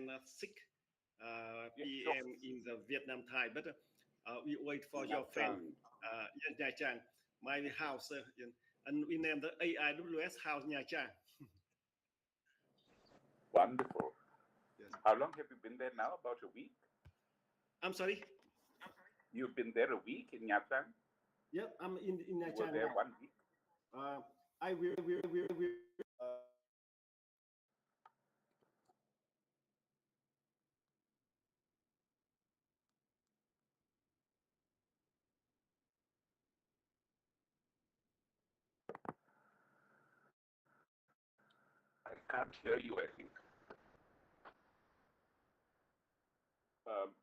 6 p.m. in the Vietnam time. But we wait for your friend, Nha Trang, my house, and we name the AIWS house Nha Trang. Wonderful. Yes. How long have you been there now? About a week? I'm sorry? You've been there a week in Nha Trang? Yep, I'm in Nha Trang. You were there 1 week? I will. I can't hear you, I think.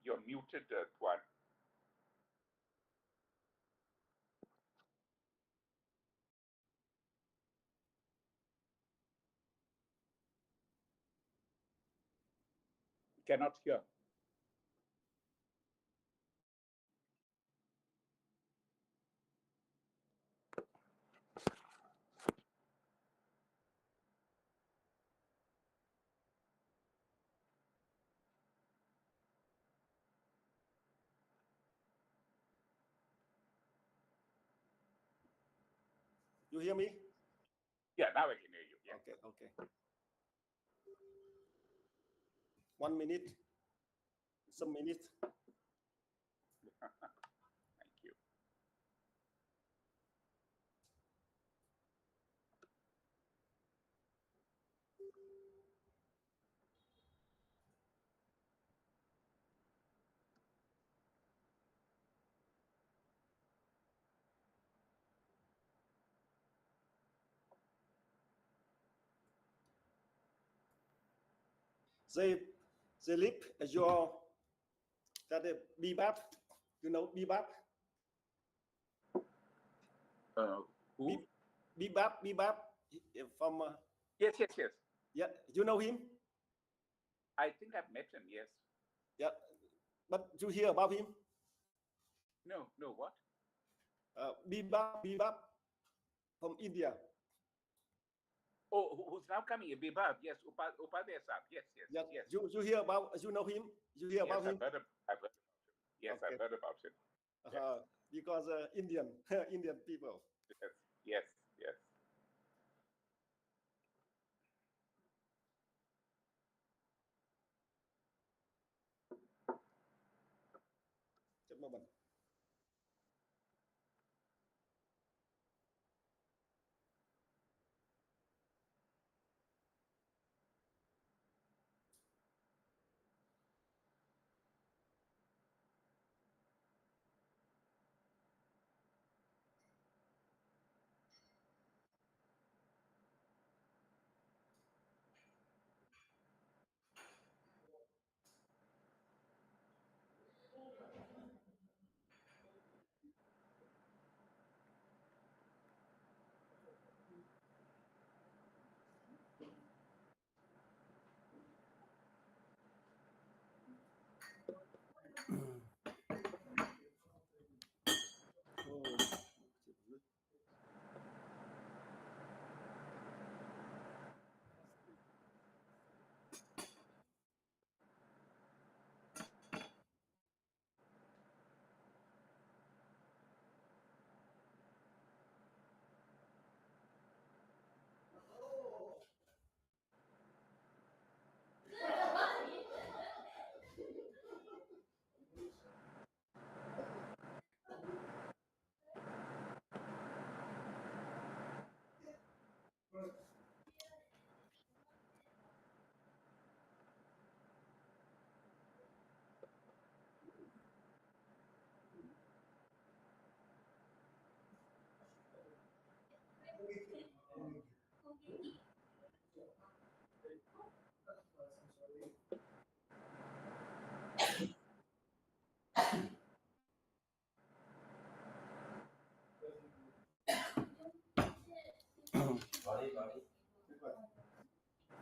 You're muted, Tuan. Cannot hear. You hear me? Yeah, now I can hear you. Yeah. Okay. 1 minute. Some minutes. Thank you. They live your that bebop. You know bebop? Who? Bebop from. Yes. Yeah, you know him? I think I've met him. Yes. Yeah, but you hear about him? No. What? Bebop from India. Oh, who's now coming? Bebop. Yes, Upadhyay Saab. Yes. You hear about? You know him? You hear about him? I've heard about him. Yes, okay. I've heard about him. Because Indian people. Yes. Just a moment.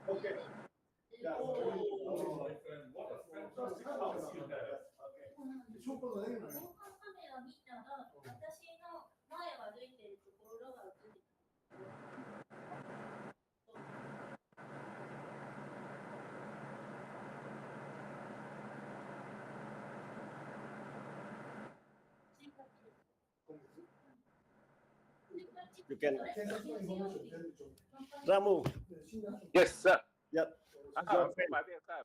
Okay. Yeah. Oh, my friend, what a fantastic house you have. You can. Ramu. Yes, sir. Yep. हाँ, उपाध्याय साहब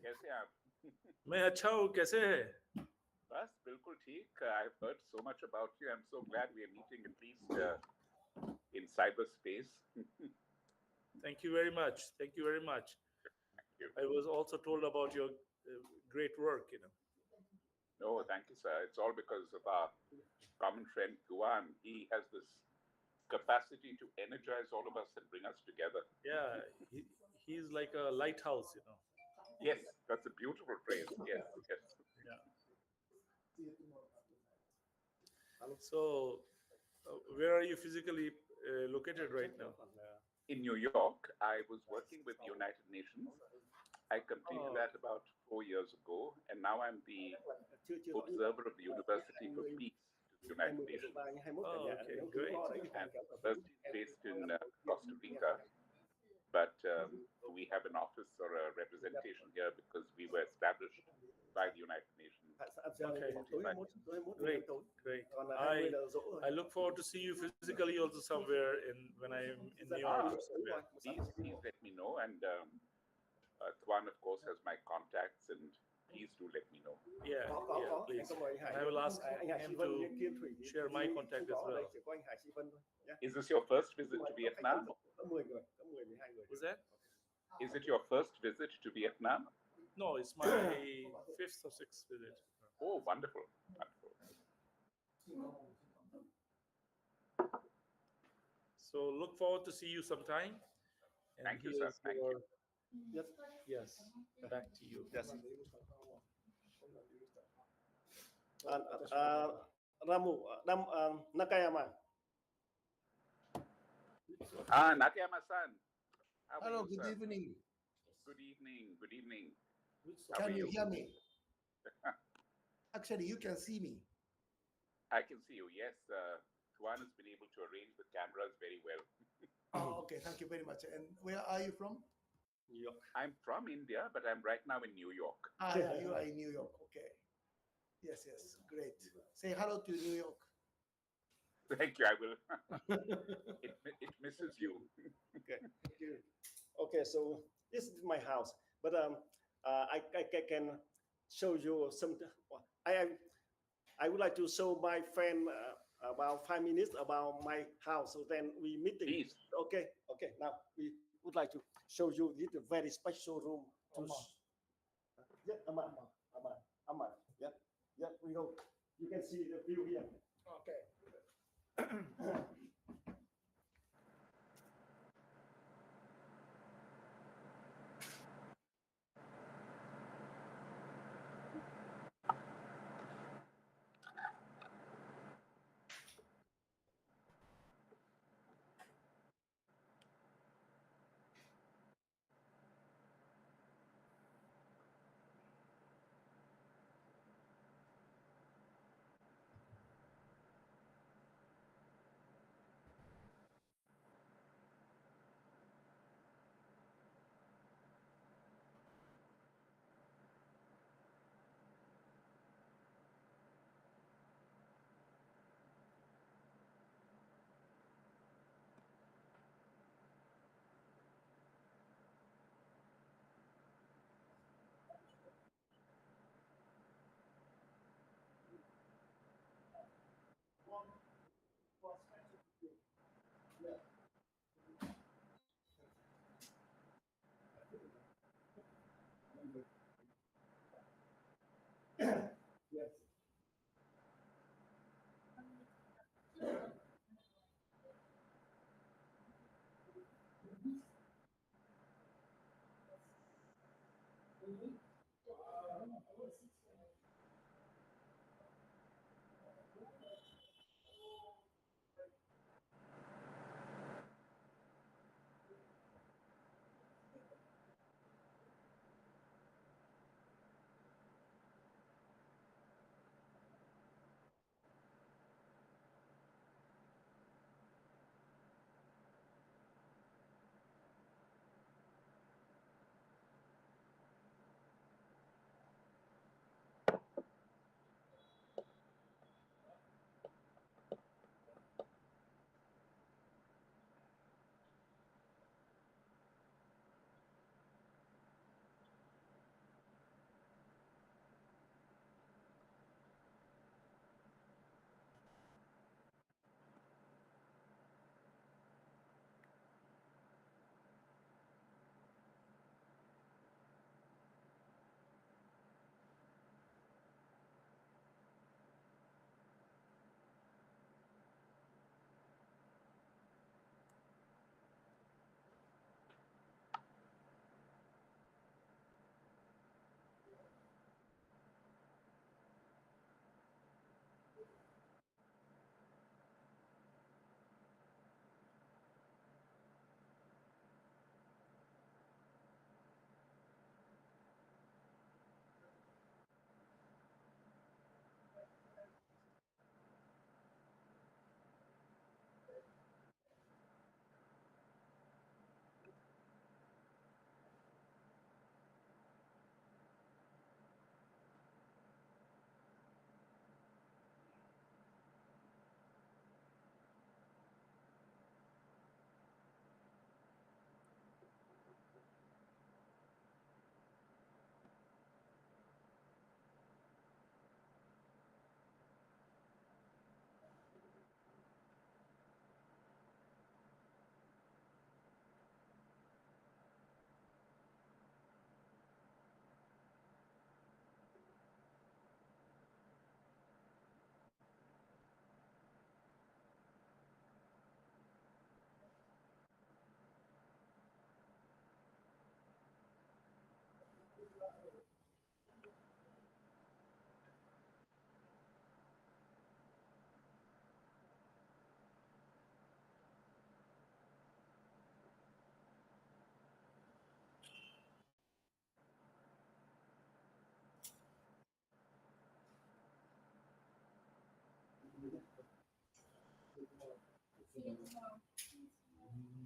कैसे हैं आप? मैं अच्छा हूँ, कैसे है? बस बिल्कुल ठीक. I've heard so much about you. I'm so glad we are meeting at least in cyberspace. Thank you very much. Thank you very much. Thank you. I was also told about your great work, you know. No, thank you, sir. It's all because of our common friend Guan. He has this capacity to energize all of us and bring us together. Yeah, he's like a lighthouse, you know. Yes, that's a beautiful phrase. Yes, yes. Yeah. So, where are you physically located right now? In New York, I was working with the United Nations. I completed that about 4 years ago, and now I'm the observer of the University for Peace to the United Nations. Oh, okay, great. And the university is based in Costa Rica, but we have an office or a representation here because we were established by the United Nations. Okay, great. I look forward to see you physically also somewhere when I'm in New York. Please let me know, and Tuan, of course, has my contacts, and please do let me know. Yeah, please. And I will ask him to share my contact as well. Is this your first visit to Vietnam? Was that? Is it your first visit to Vietnam? No, it's my 5th or 6th visit. Oh, wonderful. So look forward to see you sometime. And thank you, sir. Thank you. Yes, back to you. Yes. Ramu, Nakayama. Nakayama-san. Hello, good evening. Good evening. Good evening. Can you hear me? Actually, you can see me. I can see you, yes. Tuan has been able to arrange the cameras very well. Oh, okay, thank you very much. And where are you from? New York. I'm from India, but I'm right now in New York. Yeah, you are in New York. Okay. Yes, great. Say hello to New York. Thank you, I will. It misses you. Okay. Thank you. Okay, so this is my house, but I can show you some. I would like to show my friend about 5 minutes about my house. So then we meeting. Please. Okay. Now we would like to show you this very special room. Yeah, we go. You can see the view here. Okay. Yes.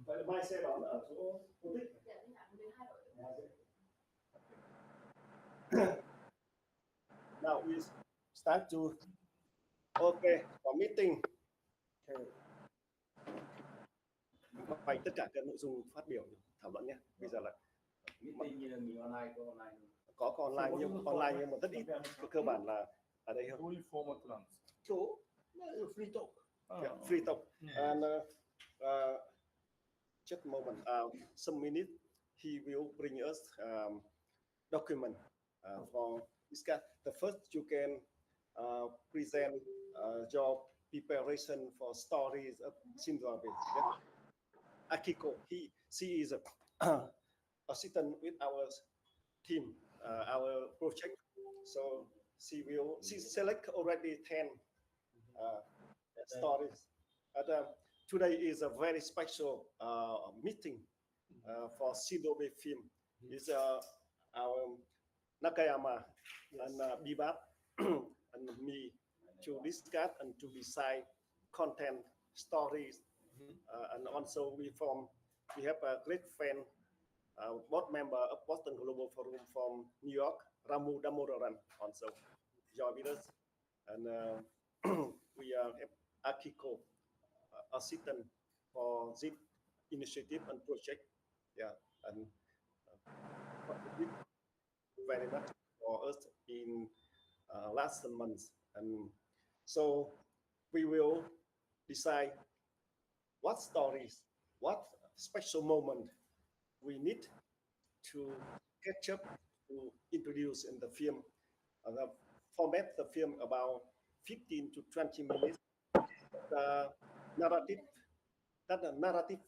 Vậy mai xe đón ở chỗ cô Tích. Now we start to for meeting. Bày tất cả các nội dung phát biểu thảo luận nhé. Bây giờ là meeting như là mình online có online nhưng mà rất ít, cơ bản là ở đây hơn. Chỗ free talk. Free talk. And just a moment, some minute, he will bring us document for this guy. The first you can present your preparation for stories of Shinzo Abe. Yeah? Akiko, she is a assistant with our team, our project. So she select already 10 stories. Today is a very special meeting for Shinzo Abe film. It's our Nakayama and Bebop and me to discuss and to decide content, stories, and also we have a great friend, board member of Boston Global Forum from New York, Ramu Damodaran, also join with us, and we have Akiko, assistant for this initiative and project, yeah, and very much for us in last months, and so we will decide what stories, what special moment we need to catch up, to introduce in the film. Format the film about 15 to 20 minutes. The narrative, that's a narrative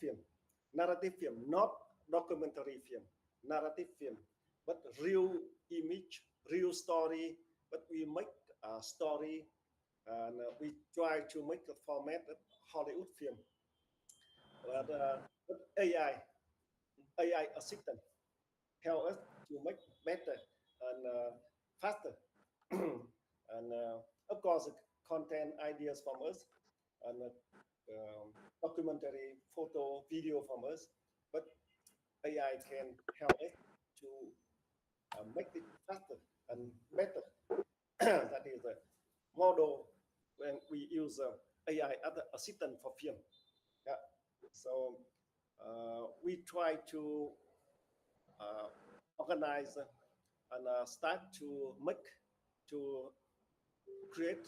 film, not documentary film, narrative film, but real image, real story, but we make a story and we try to make the format of Hollywood film. But AI assistant help us to make better and faster. And of course, content ideas from us and documentary, photo, video from us. But AI can help us to make it faster and better. That is a model when we use AI as an assistant for film. Yeah. So we try to organize and start to create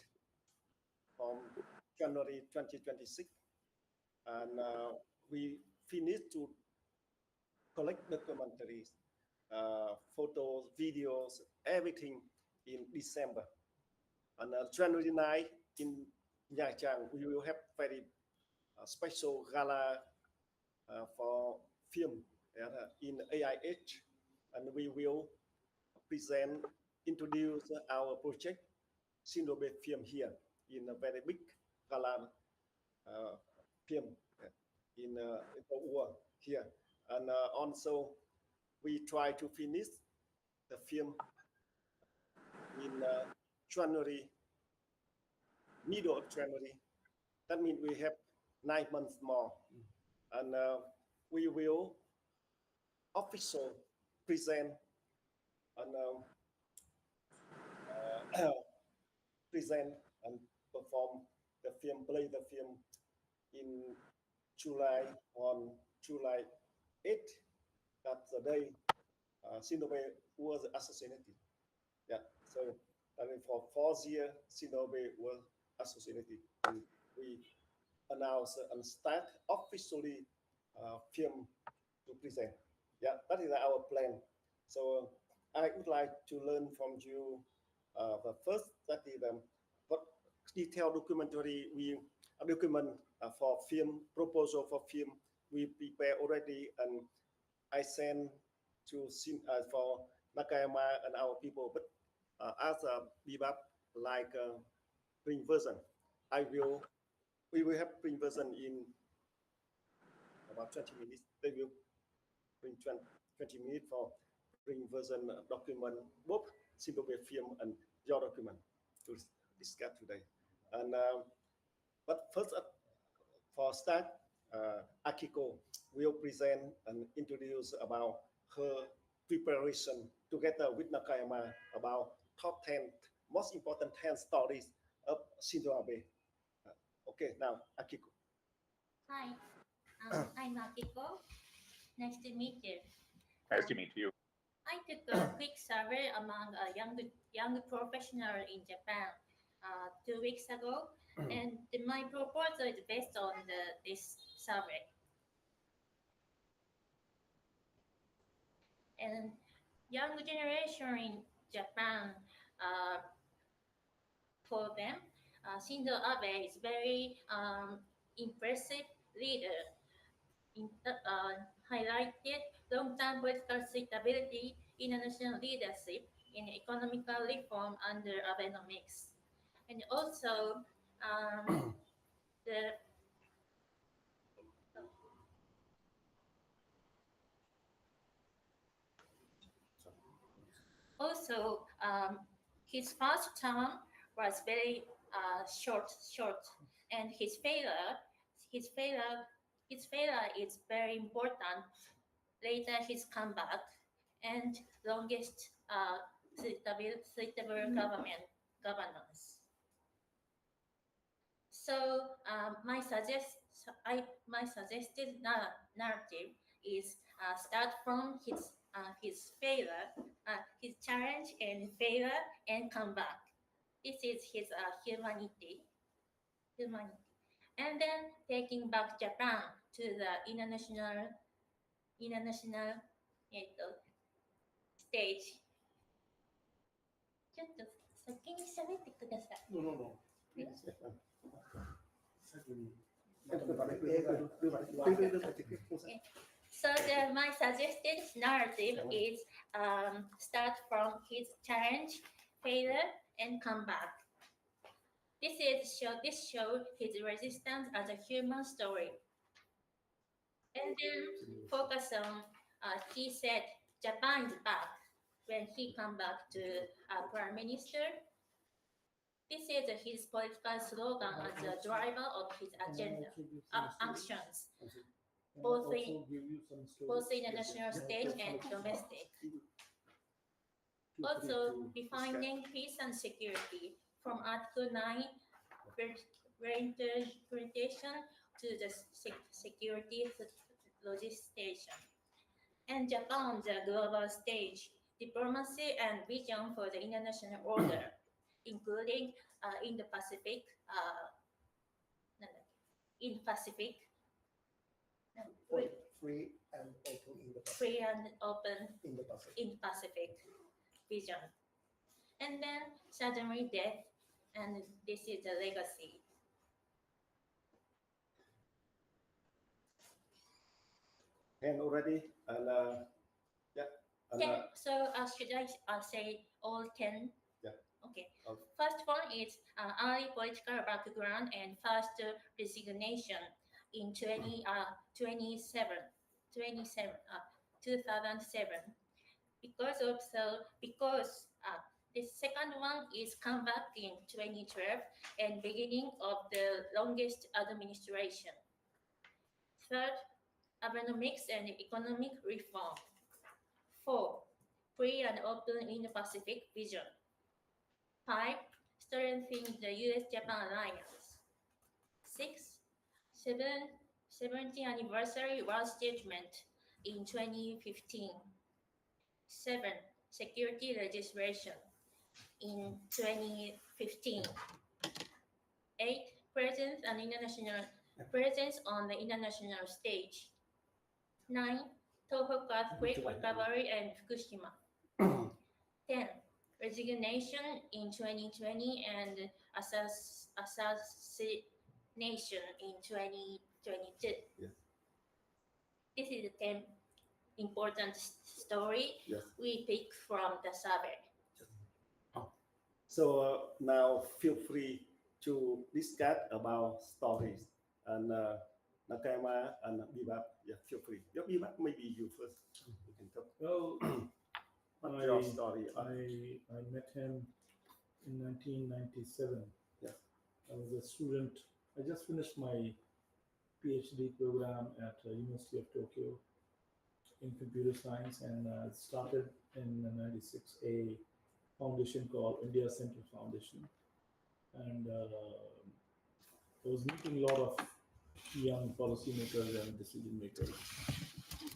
from January 2026, and we finished to collect documentaries, photos, videos, everything in December. And January 9 in Nha Trang, we will have very special gala for film in AI age, and we will introduce our project Shinzo Abe film here in a very big gala film in the world here, and also we try to finish the film in January, middle of January. That means we have 9 months more, and we will officially present and present and perform the film, play the film in July, on July 8th. That's the day Shinzo Abe was assassinated. Yeah, so I mean for 4 years, Shinzo Abe was assassinated. And we announce and start officially film to present. Yeah, that is our plan. So I would like to learn from you. The first, that is what detailed documentary we document for film, proposal for film we prepare already, and I send to for Nakayama and our people. But as a bebop like print version, we will have print version in about 20 minutes. They will print 20 minutes for print version document, both simple web film and your document to discuss today. And but first, for start, Akiko will present and introduce about her preparation together with Nakayama about top 10 most important 10 stories of Shinzo Abe. Okay, now Akiko. Hi, I'm Akiko. Nice to meet you. Nice to meet you. I took a quick survey among young professionals in Japan 2 weeks ago, and my proposal is based on this survey. And young generation in Japan, for them, Shinzo Abe is very impressive leader. Highlighted long-term political stability, international leadership in economical reform under Abenomics. And also, the also his first term was very short, and his failure is very important. Later, his comeback and longest suitable governance. So my suggested narrative is start from his failure, his challenge and failure, and come back. This is his humanity, and then taking back Japan to the international stage. ちょっと先に喋ってください。No, no, no. So my suggested narrative is start from his challenge, failure, and come back. This shows his resistance as a human story. And then focus on he said Japan is back when he come back to prime minister. This is his political slogan as a driver of his agenda, actions, both in the national stage and domestic. Also, defining peace and security from Article 9 reinterpretation to the security legislation. And Japan, the global stage, diplomacy and vision for the international order, including in the Pacific, free and open in the Pacific vision. And then suddenly death, and this is the legacy. And already, and yeah. And, 10. So should I say all 10? Yeah. Okay. First one is early political background and first resignation in 2007. Because the second one is comeback in 2012 and beginning of the longest administration. Third, Abenomics and economic reform. 4. Free and open Indo-Pacific vision. 5. Strengthening the U.S.-Japan alliance. 6. 70th anniversary World Judgment in 2015. 7. Security legislation in 2015. 8. Presence on the international stage. 9. Tohoku earthquake recovery and Fukushima. 10. Resignation in 2020 and assassination in 2022. Yes. This is the 10 important story, Yes. we pick from the survey. So now feel free to discuss about stories, and Nakama and Bebop, yeah, feel free. Yeah, Bebop, maybe you first. You can talk. Well, What's your story? I met him in 1997. Yes. I was a student. I just finished my PhD program at University of Tokyo in computer science, and started in '96 a foundation called India Center Foundation, and I was meeting a lot of young policymakers and decision makers.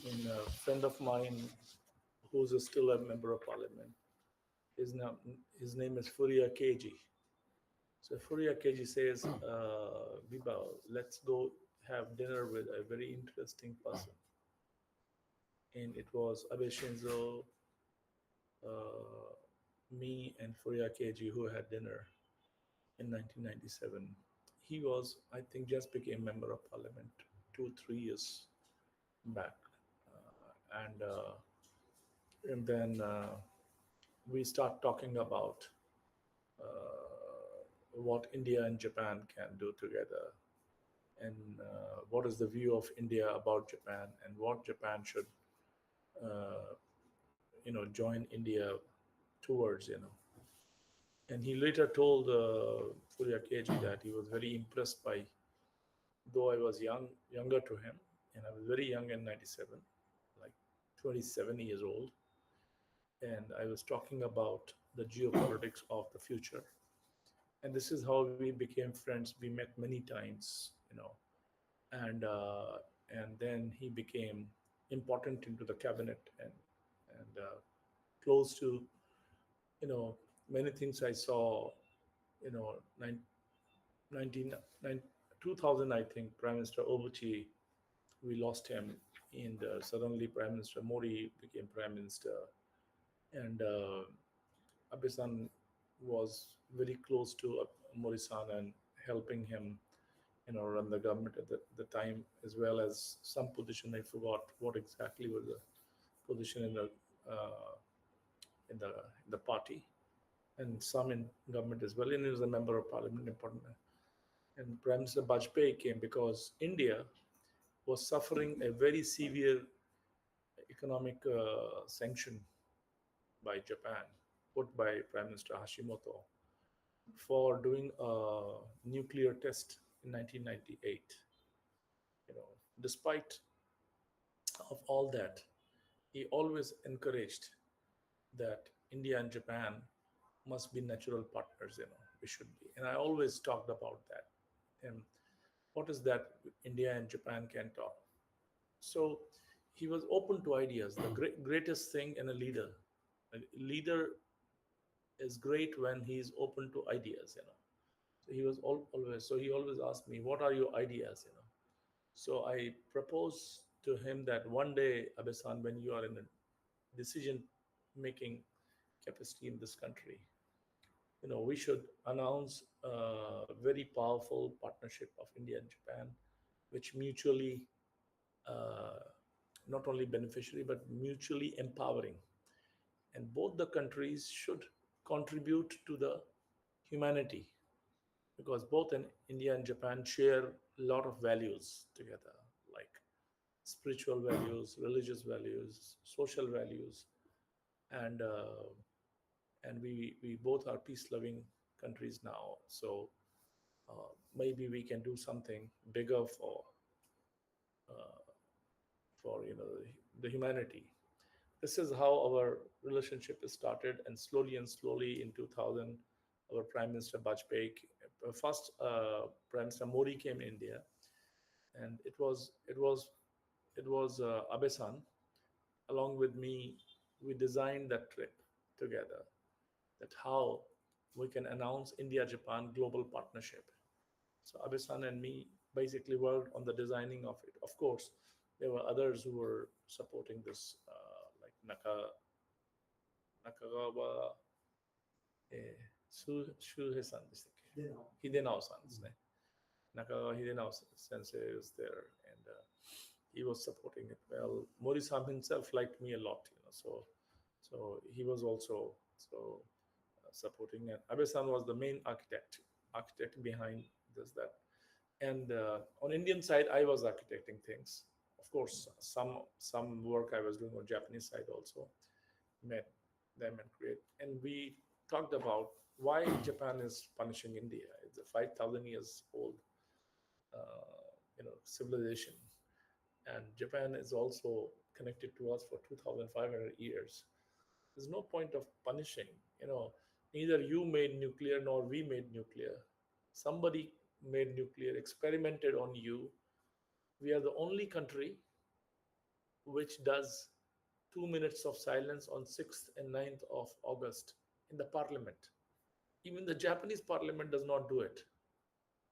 And a friend of mine, who's still a member of parliament, his name is Furia Keiji. So Furia Keiji says, Biba, let's go have dinner with a very interesting person. And it was Abe Shinzo, me, and Furia Keiji who had dinner in 1997. He was, I think, just became member of parliament 2 3 years back, and then we start talking about what India and Japan can do together, and what is the view of India about Japan, and what Japan should, uh, join India towards, And he later told Furia Keiji that he was very impressed by, though I was younger to him, and I was very young in '97, like 27 years old, and I was talking about the geopolitics of the future. And this is how we became friends. We met many times, and then he became important into the cabinet, and close to, many things I saw, you know, 2000, I think, Prime Minister Obuchi, we lost him, and suddenly Prime Minister Modi became Prime Minister, and Abe-san was very close to Mori-san and helping him, run the government at the time, as well as some position. I forgot what exactly was the position uh, in the party, and some in government as well. And he was a member of parliament, important. And Prime Minister Bajpayee came because India was suffering a very severe economic sanction by Japan, put by Prime Minister Hashimoto, for doing a nuclear test in 1998. Despite of all that, he always encouraged that India and Japan must be natural partners. We should be, and I always talked about that. And what is that India and Japan can talk? So he was open to ideas. The greatest thing in a leader is great when he is open to ideas. So he was always. So he always asked me, "What are your ideas?" So I proposed to him that one day, Abe-san, when you are in a decision-making capacity in this country, we should announce a very powerful partnership of India and Japan, which mutually, uh, not only beneficiary but mutually empowering, and both the countries should contribute to the humanity, because both in India and Japan share a lot of values together, like spiritual values, religious values, social values, and we both are peace-loving countries now. So maybe we can do something bigger for the humanity. This is how our relationship is started, and slowly in 2000, our Prime Minister Bajpayee, first Prime Minister Modi came in India, and it was Abe-san, along with me. We designed that trip together, that how we can announce India-Japan global partnership. So Abe-san and me basically worked on the designing of it. Of course, there were others who were supporting this, like Nakagawa Shuhei-san, Hidenao-san. Nakagawa Hidenao sensei was there, and he was supporting it well. Mori-san himself liked me a lot, so he was also supporting it. Abe-san was the main architect behind that. And on Indian side, I was architecting things. Of course, some work I was doing on Japanese side also. Met them and create. And we talked about why Japan is punishing India. It's a 5,000 years old, civilization, and Japan is also connected to us for 2,500 years. There's no point of punishing. Neither you made nuclear nor we made nuclear. Somebody made nuclear, experimented on you. We are the only country which does 2 minutes of silence on 6th and 9th of August in the parliament. Even the Japanese parliament does not do it.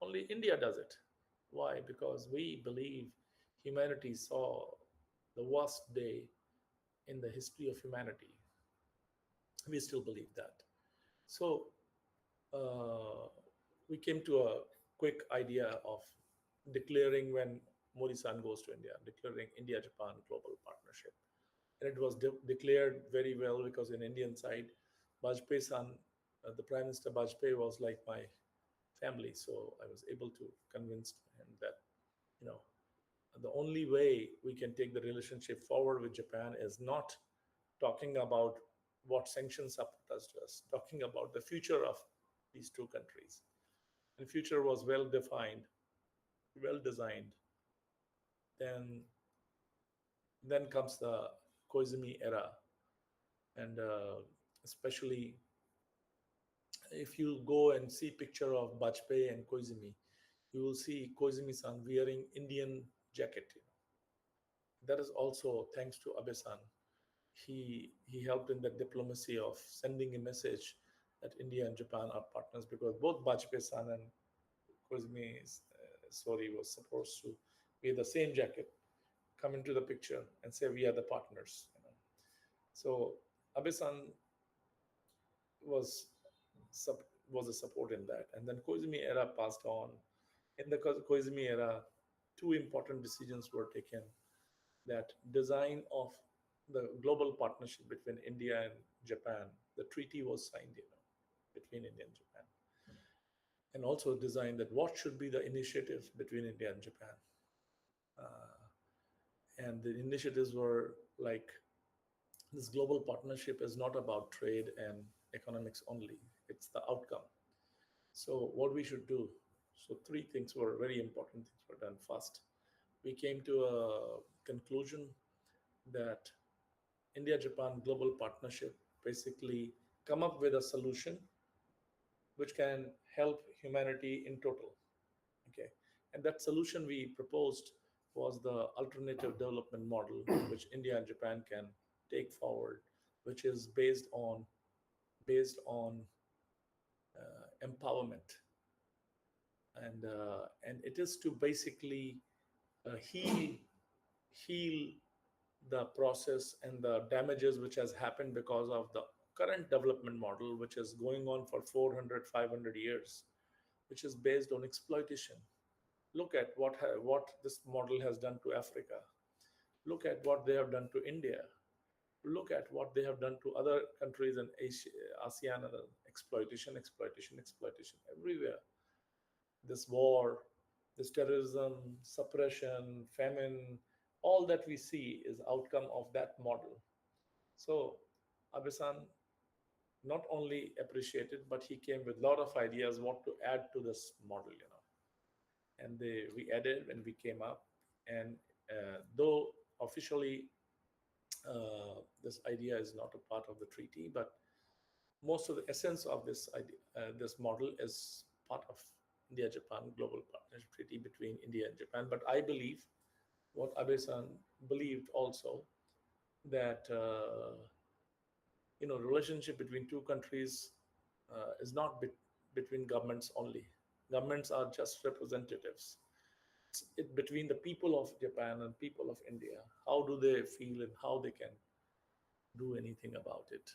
Only India does it. Why? Because we believe humanity saw the worst day in the history of humanity. We still believe that. So we came to a quick idea of declaring, when Modi-san goes to India, declaring India-Japan global partnership. And it was declared very well, because in Indian side, Bajpayee-san, the Prime Minister Bajpayee was like my family. So I was able to convince him that, the only way we can take the relationship forward with Japan is not talking about what sanctions are put us to us, talking about the future of these two countries. And future was well defined, well designed. Then comes the Koizumi era, and especially if you go and see picture of Bajpayee and Koizumi, you will see Koizumi-san wearing Indian jacket. That is also thanks to Abe-san. He helped in the diplomacy of sending a message that India and Japan are partners, because both Bajpayee-san and Koizumi Sori was supposed to wear the same jacket, come into the picture and say we are the partners. So Abe-san was a support in that. And then Koizumi era passed on. In the Koizumi era, two important decisions were taken. That design of the global partnership between India and Japan, the treaty was signed, between India and Japan. And also design that what should be the initiatives between India and Japan. And the initiatives were like, this global partnership is not about trade and economics only, it's the outcome. So what we should do, so three things were very important things were done. First, we came to a conclusion that India-Japan global partnership basically come up with a solution which can help humanity in total. Okay, and that solution we proposed was the alternative development model, which India and Japan can take forward, which is based on empowerment, and it is to basically heal the process and the damages which has happened because of the current development model, which is going on for 400, 500 years, which is based on exploitation. Look at what this model has done to Africa. Look at what they have done to India. Look at what they have done to other countries in Asia, ASEAN, and exploitation everywhere. This war, this terrorism, suppression, famine, all that we see is outcome of that model. So Abe-san not only appreciated, but he came with a lot of ideas what to add to this model, and we added and we came up. And though officially this idea is not a part of the treaty, but most of the essence of this idea, this model is part of India-Japan Global Partnership Treaty between India and Japan. But I believe what Abe-san believed also, that relationship between two countries is not between governments only. Governments are just representatives. It's between the people of Japan and people of India. How do they feel and how they can do anything about it?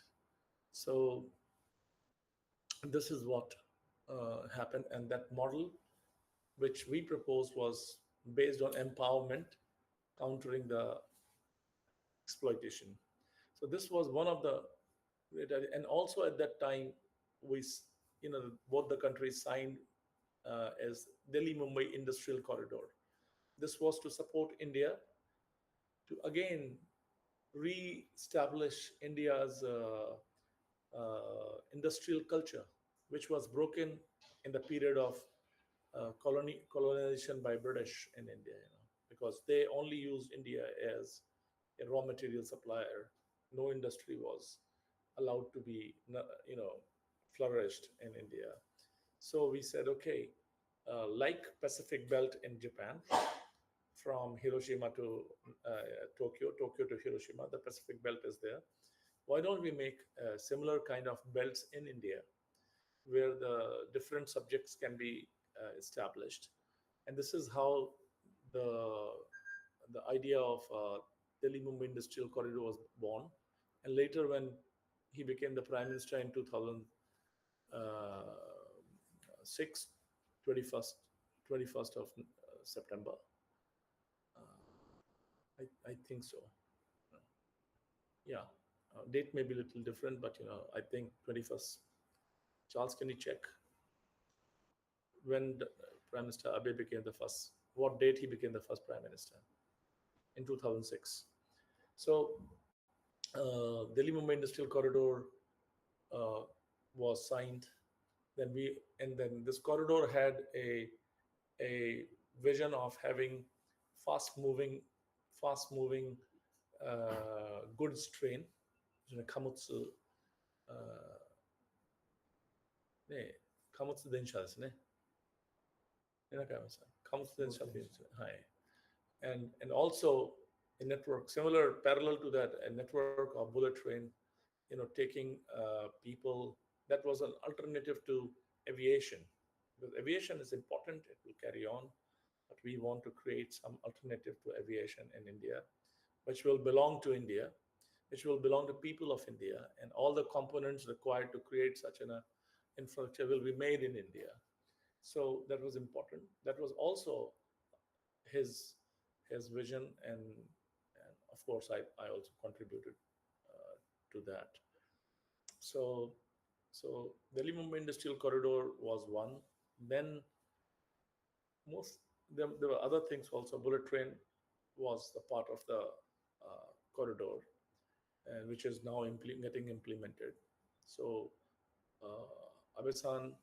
So this is what happened, and that model which we proposed was based on empowerment, countering the exploitation. So this was one of the, and also at that time, both the countries signed as Delhi Mumbai Industrial Corridor. This was to support India to again re-establish India's industrial culture, which was broken in the period of colonization by British in India, because they only used India as a raw material supplier. No industry was allowed to be, flourished in India. So we said, okay, like Pacific Belt in Japan, from Hiroshima to Tokyo to Hiroshima, the Pacific Belt is there. Why don't we make similar kind of belts in India, where the different subjects can be established? And this is how the idea of Delhi Mumbai Industrial Corridor was born. And later, when he became the prime minister in 2006, 21st of September, I think so. Yeah, date may be a little different, but I think 21st. Charles, can you check when Prime Minister Abe became the first? What date he became the first prime minister? In 2006. So Delhi Mumbai Industrial Corridor was signed. Then this corridor had a vision of having fast moving goods train, Kamutsu ね、貨物電車ですね。なんかありますか？貨物電車って言うんですよ。はい。And also a network similar parallel to that, a network of bullet train, taking people. That was an alternative to aviation, because aviation is important, it will carry on, but we want to create some alternative to aviation in India, which will belong to India, which will belong to people of India, and all the components required to create such an infrastructure will be made in India. So that was important. That was also his vision, and of course I also contributed to that. So Delhi Mumbai Industrial Corridor was one. Then there were other things also. Bullet train was the part of the corridor, which is now getting implemented. So Abe-san,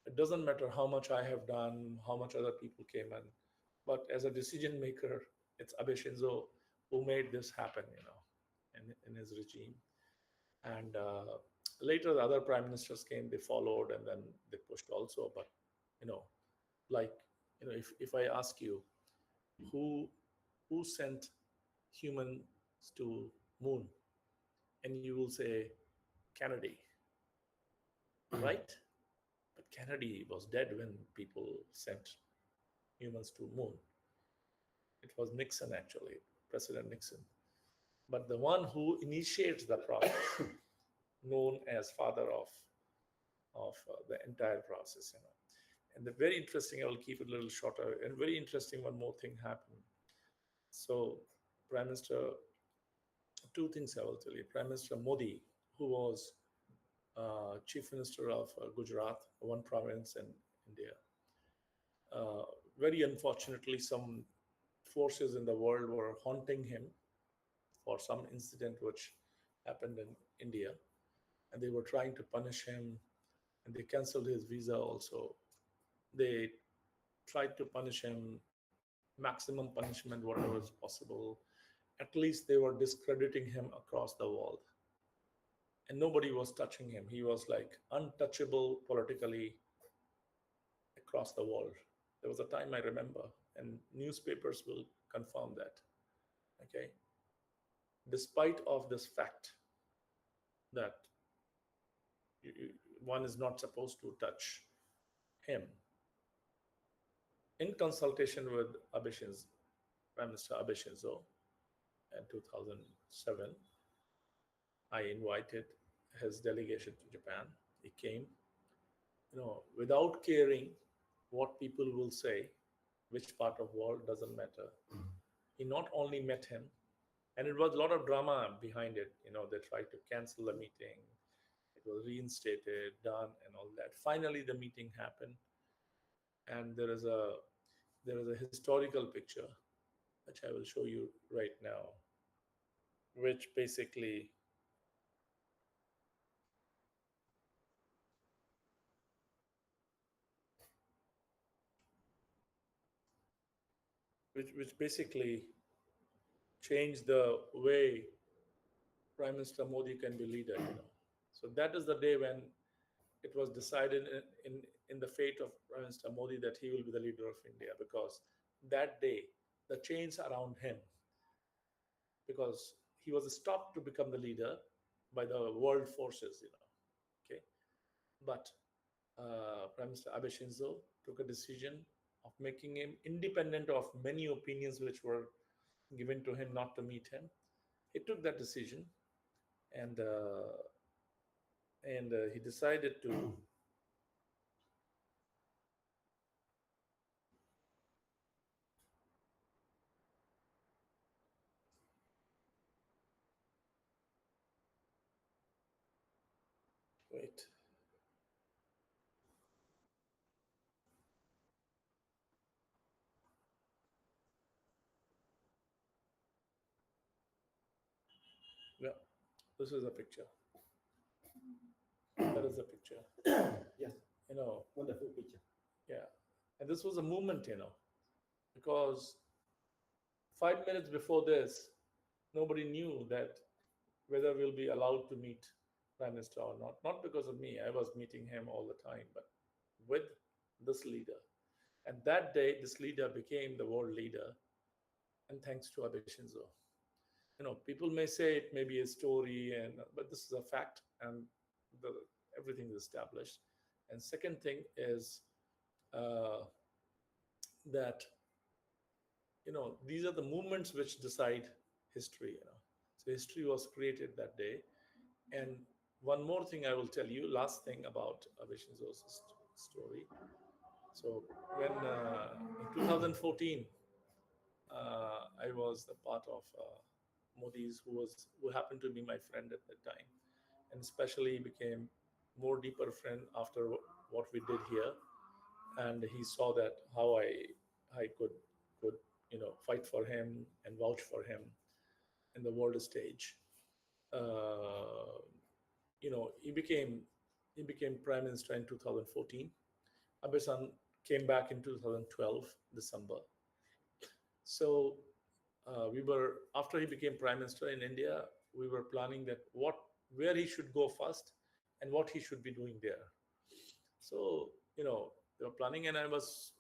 it doesn't matter how much I have done, how much other people came in, but as a decision maker, it's Abe Shinzo who made this happen, in his regime. And later, the other prime ministers came, they followed, and then they pushed also. But if I ask you, who sent humans to moon, and you will say Kennedy, right? But Kennedy was dead when people sent humans to moon. It was Nixon, actually, President Nixon. But the one who initiates the process, known as father of the entire process, And the very interesting, I will keep it a little shorter, and very interesting, one more thing happened. So Prime Minister, two things I will tell you. Prime Minister Modi, who was Chief Minister of Gujarat, one province in India. Very unfortunately, some forces in the world were haunting him for some incident which happened in India, and they were trying to punish him, and they canceled his visa also. They tried to punish him, maximum punishment, whatever is possible. At least they were discrediting him across the world. And nobody was touching him. He was like untouchable politically across the world. There was a time, I remember, and newspapers will confirm that. Okay. Despite of this fact that one is not supposed to touch him, in consultation with Prime Minister Abe Shinzo in 2007, I invited his delegation to Japan. He came, without caring what people will say, which part of world, doesn't matter. he not only met him, and it was a lot of drama behind it. They tried to cancel the meeting. It was reinstated, done, and all that. Finally, the meeting happened, and there is a historical picture which I will show you right now, which basically which basically changed the way Prime Minister Modi can be leader. So that is the day when it was decided in the fate of Prime Minister Modi that he will be the leader of India, because that day the chains around him, because he was stopped to become the leader by the world forces. Okay, but Prime Minister Abe Shinzo took a decision of making him independent of many opinions which were given to him not to meet him. He took that decision, and he decided to wait. Yeah, this is a picture. That is a picture. Yes, wonderful picture. Yeah, and this was a movement, because 5 minutes before this, nobody knew that whether we'll be allowed to meet Prime Minister or not. Not because of me, I was meeting him all the time, but with this leader. And that day, this leader became the world leader, and thanks to Abe Shinzo. People may say it may be a story, but this is a fact, and everything is established. And second thing is uh, that these are the movements which decide history. So history was created that day. And one more thing I will tell you, last thing about Abe Shinzo's story. So when in 2014, I was the part of Modi's, who happened to be my friend at that time, and especially became more deeper friend after what we did here. And he saw that how I could fight for him and vouch for him in the world stage. Uh, he became prime minister in 2014. Abe-san came back in 2012 December. So we were after he became prime minister in India, we were planning that where he should go first and what he should be doing there. So they were planning, and I was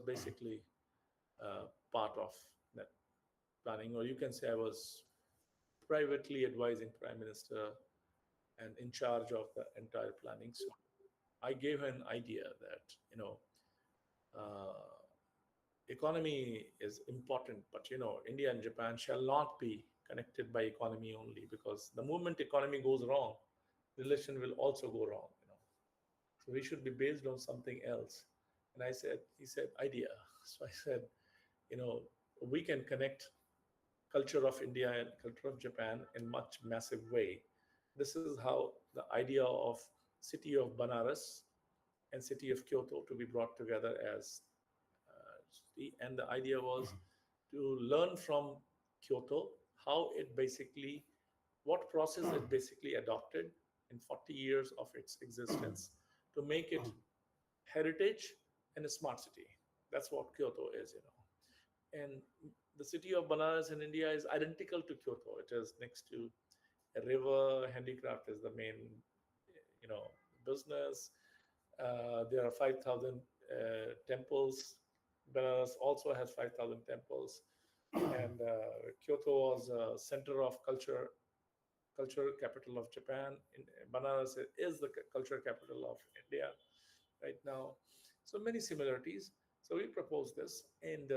basically part of that planning, or you can say I was privately advising prime minister and in charge of the entire planning. So I gave an idea that uh, economy is important, but India and Japan shall not be connected by economy only, because the moment economy goes wrong, relation will also go wrong. So we should be based on something else. And he said, idea. So I said, we can connect culture of India and culture of Japan in much massive way. This is how the idea of city of Banaras and city of Kyoto to be brought together as and the idea was to learn from Kyoto how it basically, what process it basically adopted in 40 years of its existence to make it heritage and a smart city. That's what Kyoto is. And the city of Banaras in India is identical to Kyoto. It is next to a river. Handicraft is the main, business. There are 5,000 temples. Benares also has 5,000 temples, and Kyoto was a center of culture capital of Japan. Banaras is the culture capital of India right now. So many similarities. So we proposed this, and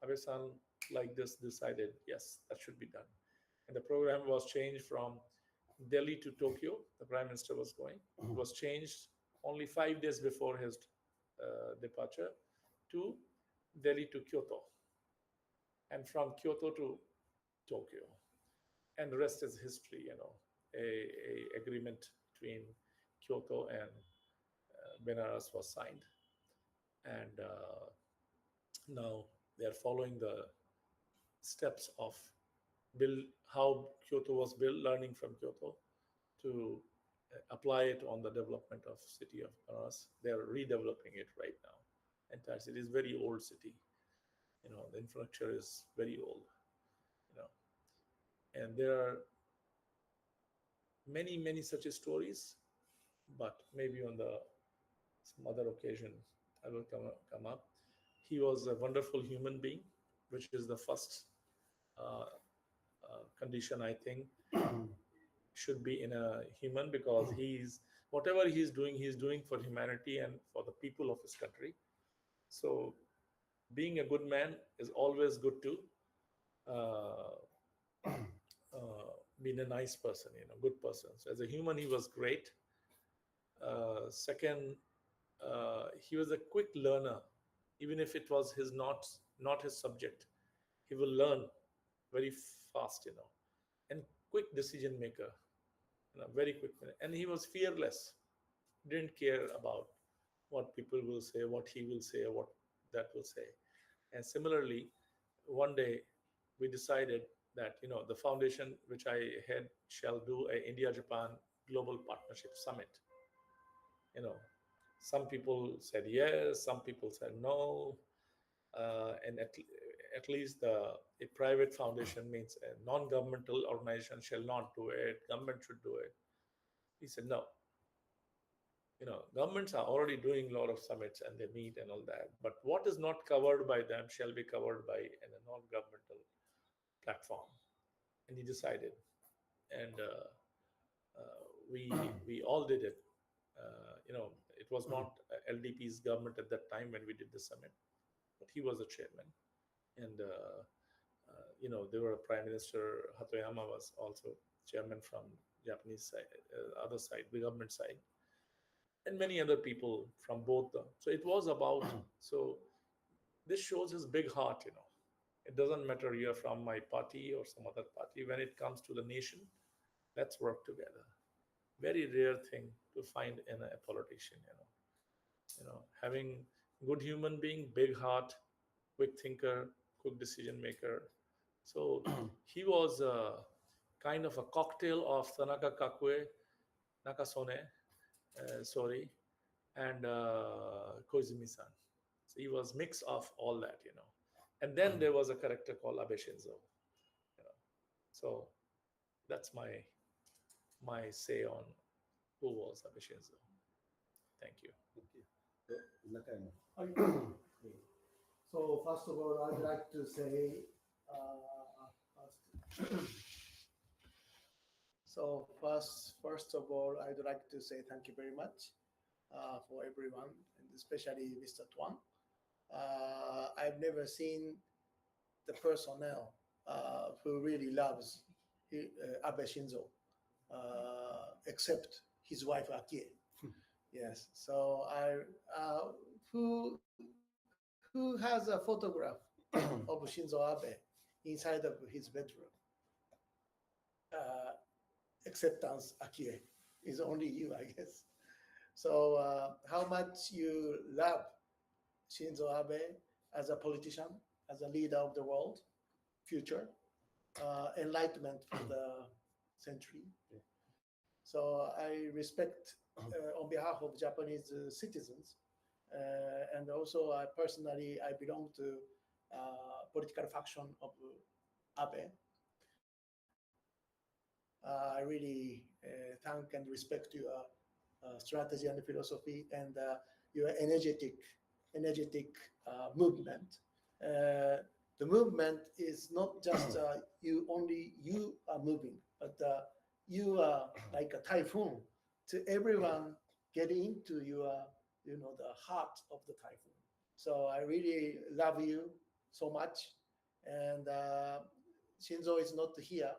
Abe-san, like this, decided yes, that should be done. And the program was changed from Delhi to Tokyo. The prime minister was going. It was changed only 5 days before his departure to Delhi to Kyoto. and from Kyoto to Tokyo. And the rest is history, a agreement between Kyoto and Benares was signed. And now they are following the steps of build how Kyoto was built, learning from Kyoto to apply it on the development of city of Benares. They are redeveloping it right now. Entire city is very old city. The infrastructure is very old. And there are many, many such stories, but maybe on some other occasion I will come up. He was a wonderful human being, which is the first condition I think should be in a human, because whatever he's doing for humanity and for the people of his country. So being a good man is always good too. Being a nice person, good person. So as a human, he was great. Second, he was a quick learner, even if it was not his subject. He will learn very fast, and quick decision maker, very quick. And he was fearless. Didn't care about what people will say, what he will say, what that will say. And similarly, one day we decided that the foundation which I head shall do a India-Japan Global Partnership Summit. Some people said yes, some people said no, and at least a private foundation means a non-governmental organization shall not do it. Government should do it. He said no. Governments are already doing a lot of summits and they meet and all that. But what is not covered by them shall be covered by a non-governmental platform. And he decided, and we all did it. It was not LDP's government at that time when we did the summit, but he was the chairman. And there were Prime Minister Hatoyama was also chairman from Japanese side, other side, the government side, and many other people from both them. So it was about, so this shows his big heart, It doesn't matter you're from my party or some other party. When it comes to the nation, let's work together. Very rare thing to find in a politician, having good human being, big heart, quick thinker, quick decision maker. So he was kind of a cocktail of Tanaka Kakue, Nakasone, sorry, and Koizumi-san. So he was mix of all that, And then there was a character called Abe Shinzo. So that's my say on who was Abe Shinzo. Thank you. So first of all, I'd like to say, first of all, I'd like to say thank you very much for everyone, and especially Mr. Tuan. I've never seen the personnel who really loves Abe Shinzo, except his wife Akie. Yes. So who has a photograph of Shinzo Abe inside of his bedroom? Acceptance Akie is only you, I guess. So how much you love Shinzo Abe as a politician, as a leader of the world, future, enlightenment for the century. So I respect on behalf of Japanese citizens, and also I personally, I belong to political faction of Abe. I really thank and respect your strategy and philosophy and your energetic movement. The movement is not just you are moving, but you are like a typhoon to everyone getting into your, the heart of the typhoon. So I really love you so much. And Shinzo is not here,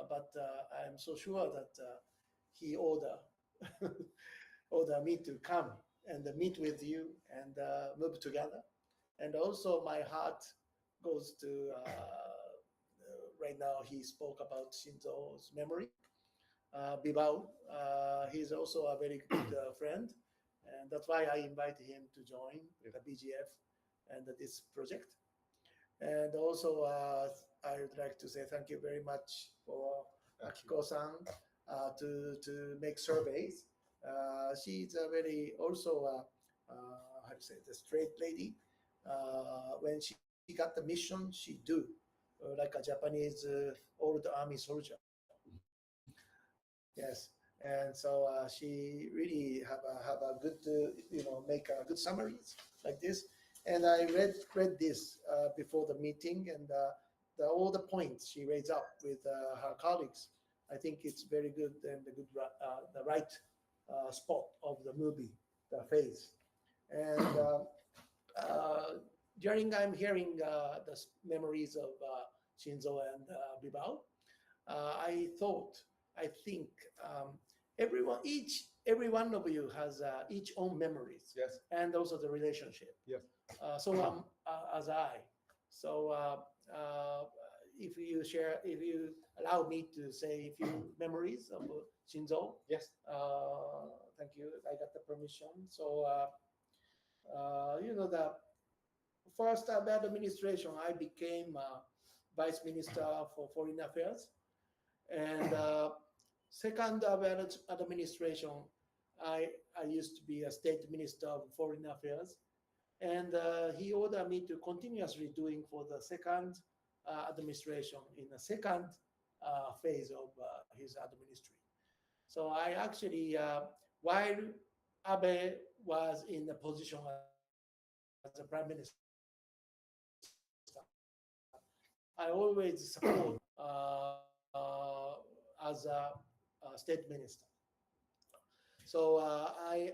but I'm so sure that he order me to come and meet with you and move together. And also my heart goes to right now. He spoke about Shinzo's memory. Bibao, he's also a very good friend, and that's why I invited him to join the BGF and this project. And also, I would like to say thank you very much for Akiko-san to make surveys. She's a very also how to say, the straight lady. When she got the mission, she do like a Japanese old army soldier. Yes, and so she really have a good make a good summaries like this. And I read this before the meeting, and all the points she raised up with her colleagues. I think it's very good and the right spot of the movie, the phase. And during I'm hearing the memories of Shinzo and Bibao, I think every one of you has each own memories. Yes. And also the relationship. Yes. So as I. So if you allow me to say a few memories of Shinzo. Yes. Thank you. I got the permission. So the first Abe administration, I became vice minister for foreign affairs, and second Abe administration, I used to be a state minister of foreign affairs, and he ordered me to continuously doing for the second administration in the second phase of his administration. So I actually, while Abe was in the position as a prime minister, I always support as a state minister. So I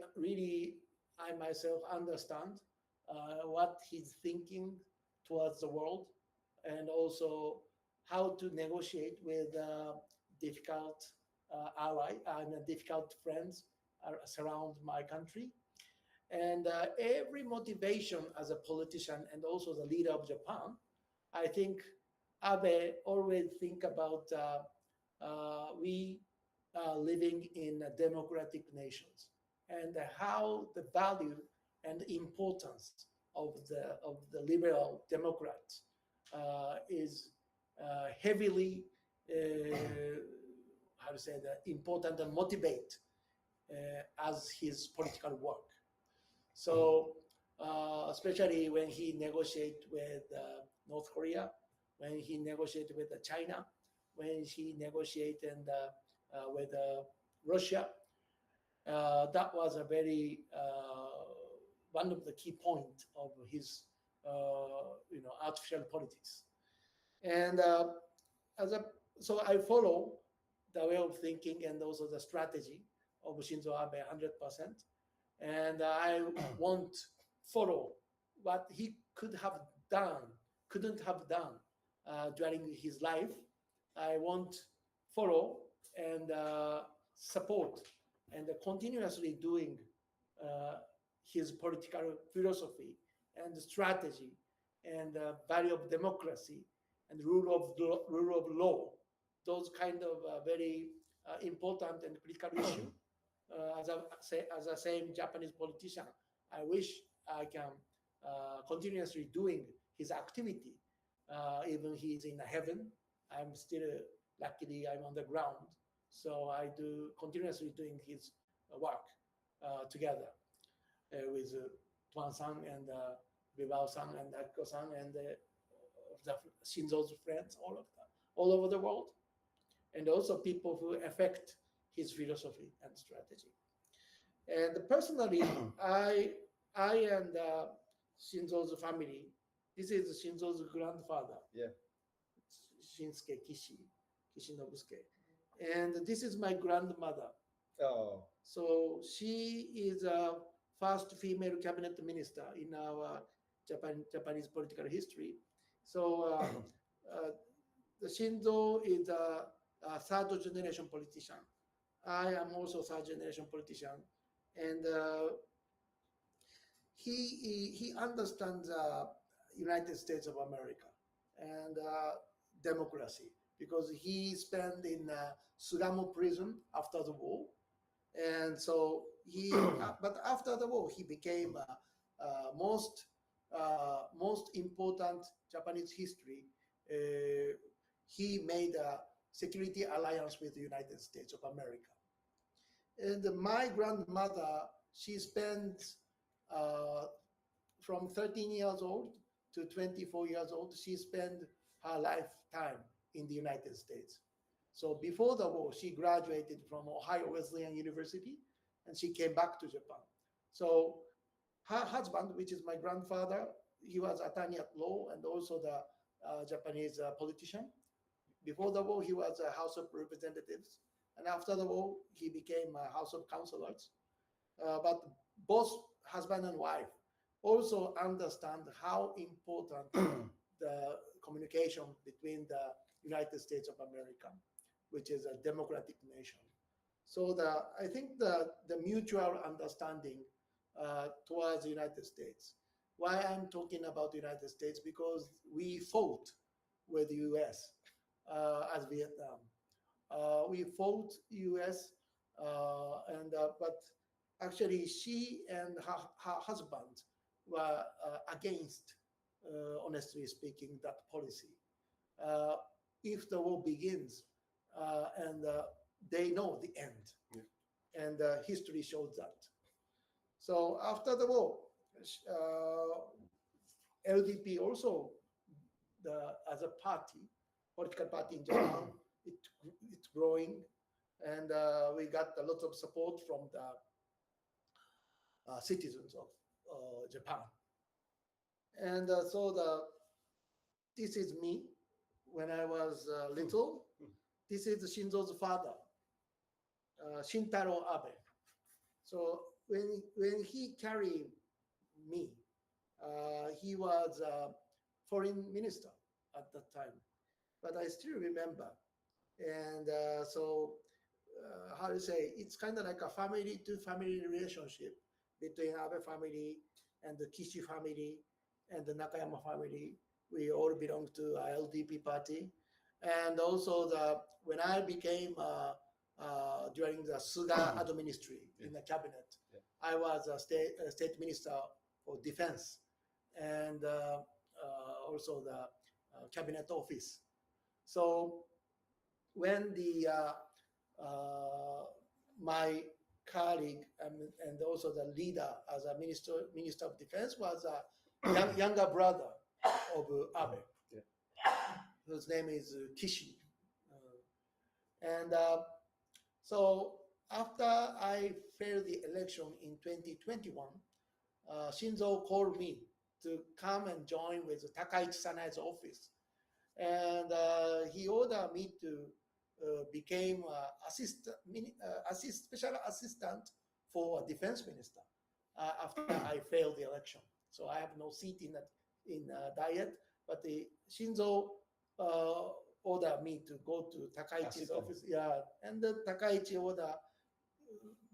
myself understand what he's thinking towards the world, and also how to negotiate with difficult ally and difficult friends surround my country. And every motivation as a politician and also the leader of Japan, I think Abe always think about we are living in democratic nations, and how the value and importance of the liberal Democrats is heavily how to say that important and motivate as his political work. So especially when he negotiate with North Korea, when he negotiated with China, when he negotiated with Russia, that was a very one of the key points of his artificial politics. And so I follow the way of thinking and also the strategy of Shinzo Abe 100%. And I won't follow what he couldn't have done during his life. I won't follow and support and continuously doing his political philosophy and strategy and value of democracy and rule of law. Those kind of very important and critical issue. As a same Japanese politician, I wish I can continuously doing his activity. Even he's in heaven, I'm still luckily I'm on the ground, so I do continuously doing his work together with Tuan-san and Bibao-san and Akiko-san and the Shinzo's friends all over the world, and also people who affect his philosophy and strategy. And personally, I and Shinzo's family, this is Shinzo's grandfather. Yeah. Shinsuke Kishinobusuke. And this is my grandmother. Oh. So she is a first female cabinet minister in our Japanese political history. So the Shinzo is a third generation politician. I am also third generation politician, and he understands United States of America. and democracy, because he spent in Sugamo prison after the war, and so he. But after the war, he became most important Japanese history. He made a security alliance with the United States of America. And my grandmother, she spent uh, from 13 years old to 24 years old, she spent her lifetime in the United States. So before the war, she graduated from Ohio Wesleyan University, and she came back to Japan. So her husband, which is my grandfather, he was attorney at law and also the Japanese politician. Before the war, he was a House of Representatives, and after the war, he became a House of Councilors. But both husband and wife also understand how important the communication between the United States of America, which is a democratic nation. So I think the mutual understanding towards the United States. Why I'm talking about the United States? Because we fought with the U.S. As Vietnam. We fought U.S. But actually she and her husband were against, honestly speaking, that policy. If the war begins and they know the end, and history shows that. So after the war, LDP also, as a party, political party in Japan, it's growing, and we got a lot of support from the citizens of Japan. And this is me when I was little. This is Shinzo's father, Shintaro Abe. So when he carried me, he was a foreign minister at that time, but I still remember. And how to say, it's kind of like a family to family relationship between Abe family and the Kishi family and the Nakayama family. We all belong to LDP party. And also when I became during the Suga administration in the cabinet, I was a state minister for defense and also the cabinet office. So when my colleague and also the leader as a minister of defense was a younger brother of Abe, whose name is Kishi. So after I failed the election in 2021, Shinzo called me to come and join with Takaichi Sanai's office. And he ordered me to become special assistant for a defense minister after I failed the election. So I have no seat in Diet, but Shinzo ordered me to go to Takaichi's office. Yeah, and the Takaichi ordered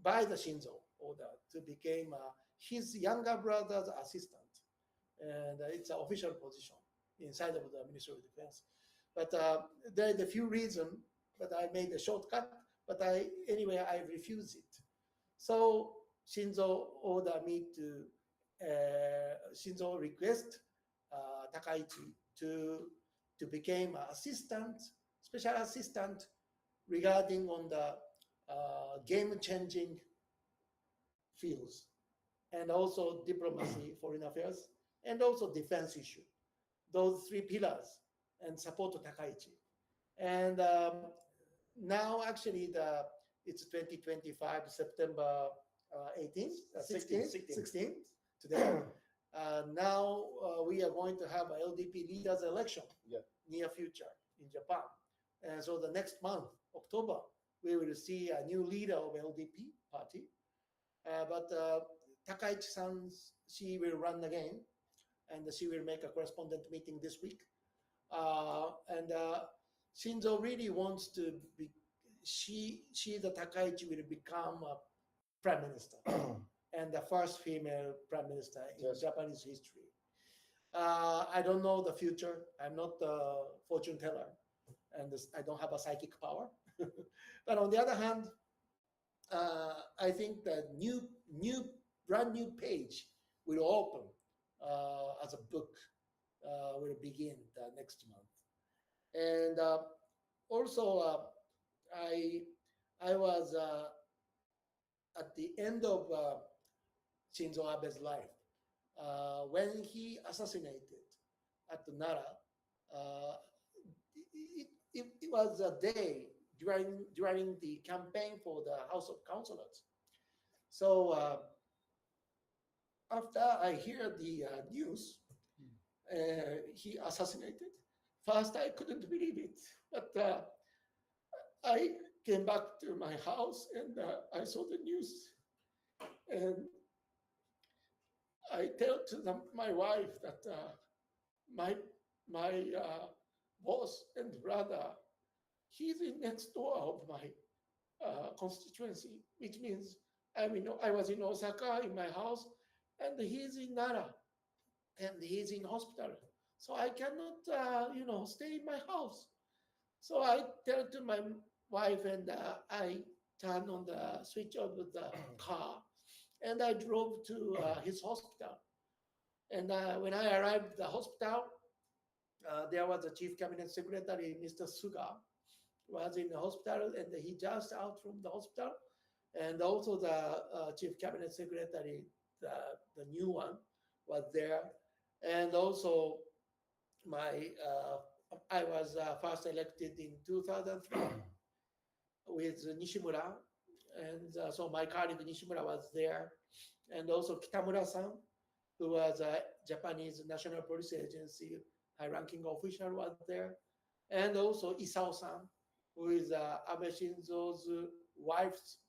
by the Shinzo order to become his younger brother's assistant, and it's an official position inside of the Ministry of Defense. But there are a few reasons, but I made a shortcut. But anyway, I refused it. So Shinzo ordered me to Shinzo request Takaichi to become an assistant, special assistant regarding on the game-changing fields, and also diplomacy, foreign affairs, and also defense issue. Those three pillars, and support Takaichi. And now actually it's 2025, September 18th, 16th today. Now we are going to have a LDP leaders election near future in Japan. And so the next month, October, we will see a new leader of LDP party. But Takaichi-san, she will run again, and she will make a correspondent meeting this week. And Shinzo really wants to be, the Takaichi will become a prime minister and the first female prime minister in Japanese history. I don't know the future. I'm not a fortune teller, and I don't have a psychic power. But on the other hand, I think that brand new page will open as a book will begin next month. And also, I was at the end of Shinzo Abe's life when he assassinated at Nara. Uh, it was a day during the campaign for the House of Councillors. So after I hear the news, he assassinated. First, I couldn't believe it, but I came back to my house and I saw the news, and I tell to my wife that my boss and brother, he's in next door of my constituency, which means I was in Osaka in my house, and he's in Nara, and he's in hospital. So I cannot, stay in my house. So I tell to my wife, and I turn on the switch of the car, and I drove to his hospital. And when I arrived at the hospital, there was a chief cabinet secretary, Mr. Suga, was in the hospital, and he just out from the hospital. And also the chief cabinet secretary, the new one, was there. And also I was first elected in 2003 with Nishimura. And so my colleague Nishimura was there. And also Kitamura-san, who was a Japanese National Police Agency high-ranking official, was there. And also Isao-san, who is Abe Shinzo's wife's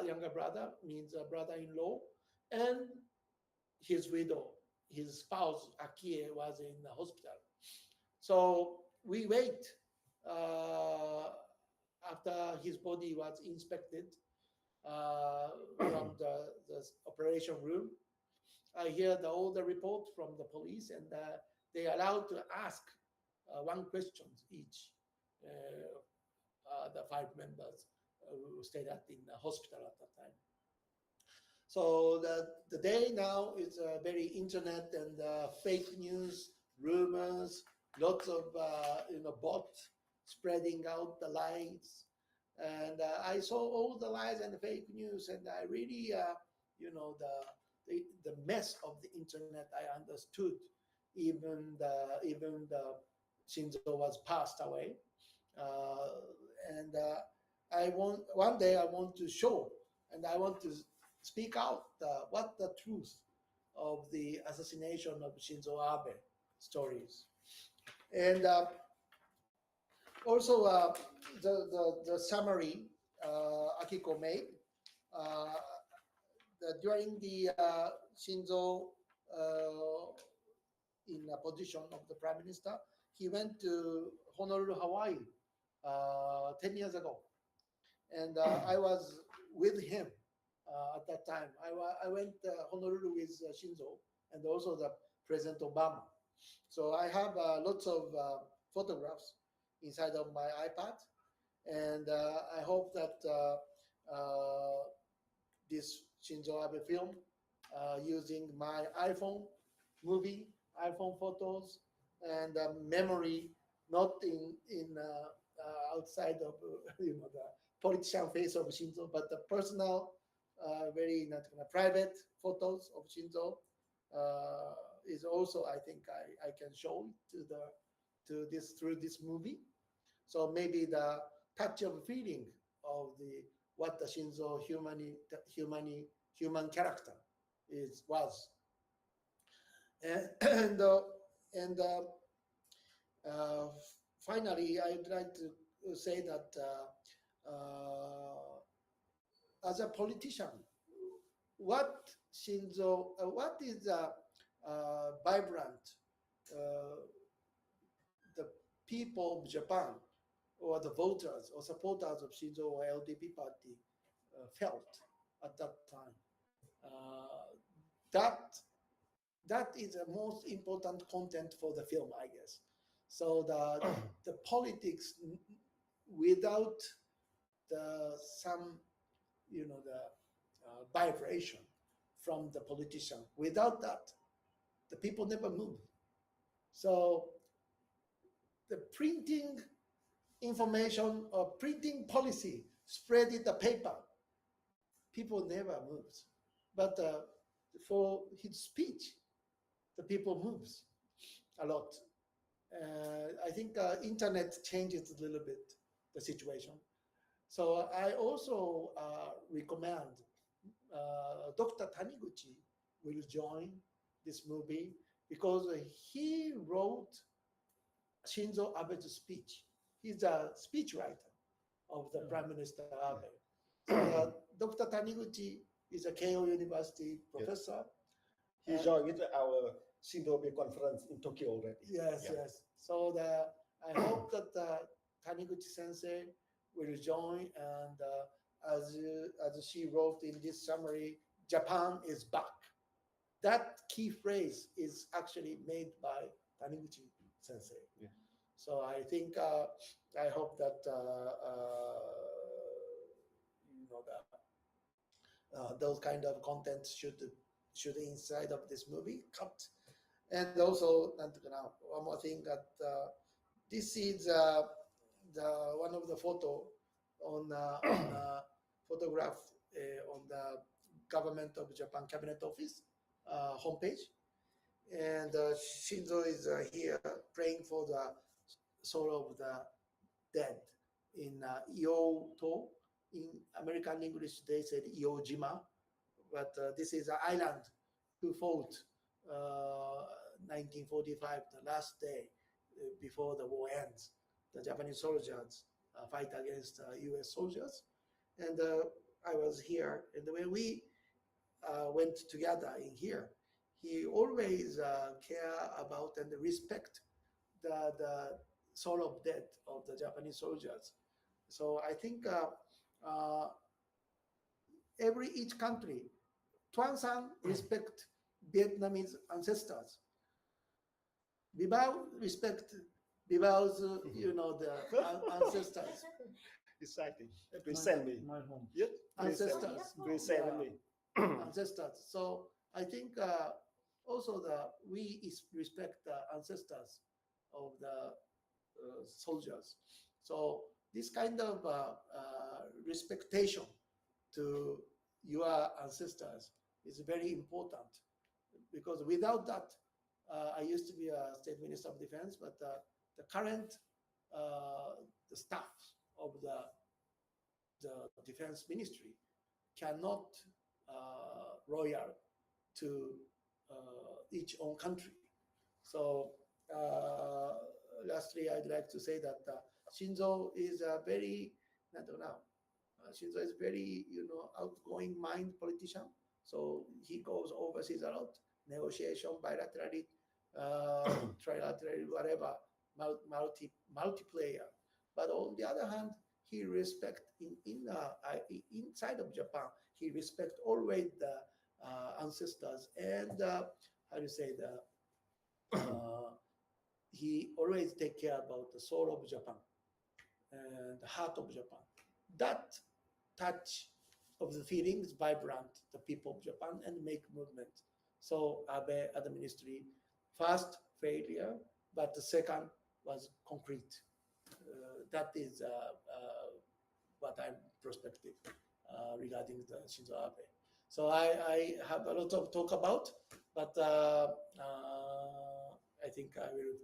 younger brother, means brother-in-law, and his widow, his spouse, Akie, was in the hospital. So we wait after his body was inspected from the operation room. I hear all the report from the police, and they allowed to ask one question each, the 5 members who stayed in the hospital at that time. So the day now is very internet and fake news, rumors, lots of bots spreading out the lies. And I saw all the lies and the fake news, and I really, the mess of the internet, I understood. Even the Shinzo was passed away, and one day I want to show, and I want to speak out what the truth of the assassination of Shinzo Abe stories, and also the summary Akiko made. During the Shinzo in a position of the prime minister, he went to Honolulu, Hawaii 10 years ago. And I was with him at that time. I went Honolulu with Shinzo and also the President Obama. So I have lots of photographs inside of my iPad. And I hope that this Shinzo Abe film using my iPhone movie, iPhone photos, and memory, not in outside of the politician face of Shinzo, but the personal, very private photos of Shinzo is also, I think, I can show through this movie. So maybe the touch of feeling of what the Shinzo human character was, and finally, I'd like to say that as a politician, what is vibrant the people of Japan or the voters or supporters of Shinzo or LDP party felt at that time. That that is the most important content for the film, I guess. So the politics without the some the vibration from the politician. Without that, the people never move. So the printing information or printing policy spread in the paper, people never moves. But for his speech, the people moves a lot. I think internet changes a little bit the situation. So I also recommend Dr. Taniguchi will join this movie because he wrote Shinzo Abe's speech. He's a speechwriter of the Prime Minister Abe. So Dr. Taniguchi is a Keio University professor. He joined with our Shinzo Abe conference in Tokyo already. Yes, yes. So I hope that Taniguchi Sensei will join, and as she wrote in this summary, Japan is back. That key phrase is actually made by Taniguchi Sensei. Yeah. So I think I hope that those kind of content should inside of this movie cut. And also, one more thing that this is the one of the photo on photograph on the government of Japan Cabinet Office homepage, and Shinzo is here praying for the soul of the dead in Ioto. In American English, they said Iojima, but this is an island who fought 1945, the last day before the war ends. The Japanese soldiers fight against U.S. soldiers, and I was here. And when we went together in here, he always care about and respect the soul of death of the Japanese soldiers. So I think each country, Tuan San respect Vietnamese ancestors. Bibao respect Bibao's, the ancestors. Exciting. Please send me. My home. Yes. Ancestors. Please send me. Ancestors. So I think also we respect the ancestors of the soldiers. So this kind of respectation to your ancestors is very important, because without that, I used to be a state minister of defense, but the current the staff of the defense ministry cannot loyal to each own country. So lastly, I'd like to say that Shinzo is a very, I don't know, Shinzo is very, outgoing mind politician. So he goes overseas a lot, negotiation, bilaterally, trilaterally, whatever, multiplayer. But on the other hand, he respect inside of Japan. He respect always the ancestors, and how do you say he always take care about the soul of Japan and the heart of Japan. That touch of the feelings vibrant the people of Japan and make movement. So Abe administration, first failure, but the second was concrete. That is what I'm prospective regarding the Shinzo Abe. So I have a lot of talk about, but I think I will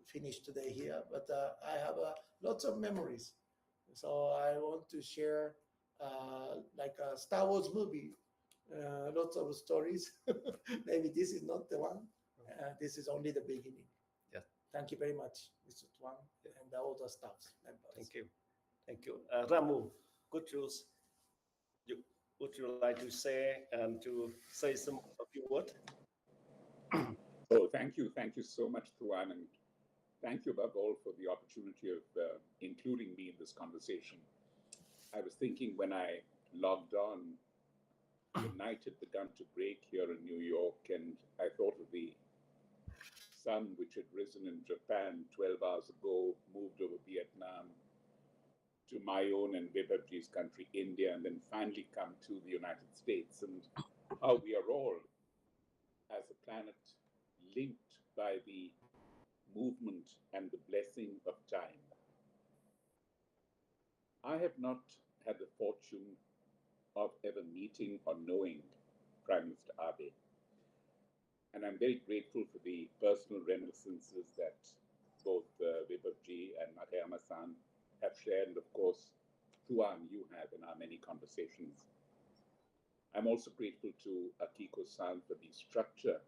finish today here. But I have lots of memories. So I want to share like a Star Wars movie, lots of stories. Maybe this is not the one. This is only the beginning. Yeah. Thank you very much, Mr. Tuan, and all the staff members. Thank you. Thank you. Ramu, would you like to say and to say some of your word? Oh, thank you. Thank you so much, Tuan, and thank you above all for the opportunity of including me in this conversation. I was thinking when I logged on the night had begun to break here in New York, and I thought of the sun which had risen in Japan 12 hours ago, moved over Vietnam to my own and Vibhavji's country, India, and then finally come to the United States, and how we are all, as a planet, linked by the movement and the blessing of time. I have not had the fortune of ever meeting or knowing Prime Minister Abe. And I'm very grateful for the personal reminiscences that both Vibhavji and Nakayama-san have shared, and of course, Tuan, you have in our many conversations. I'm also grateful to Akiko-san for the structure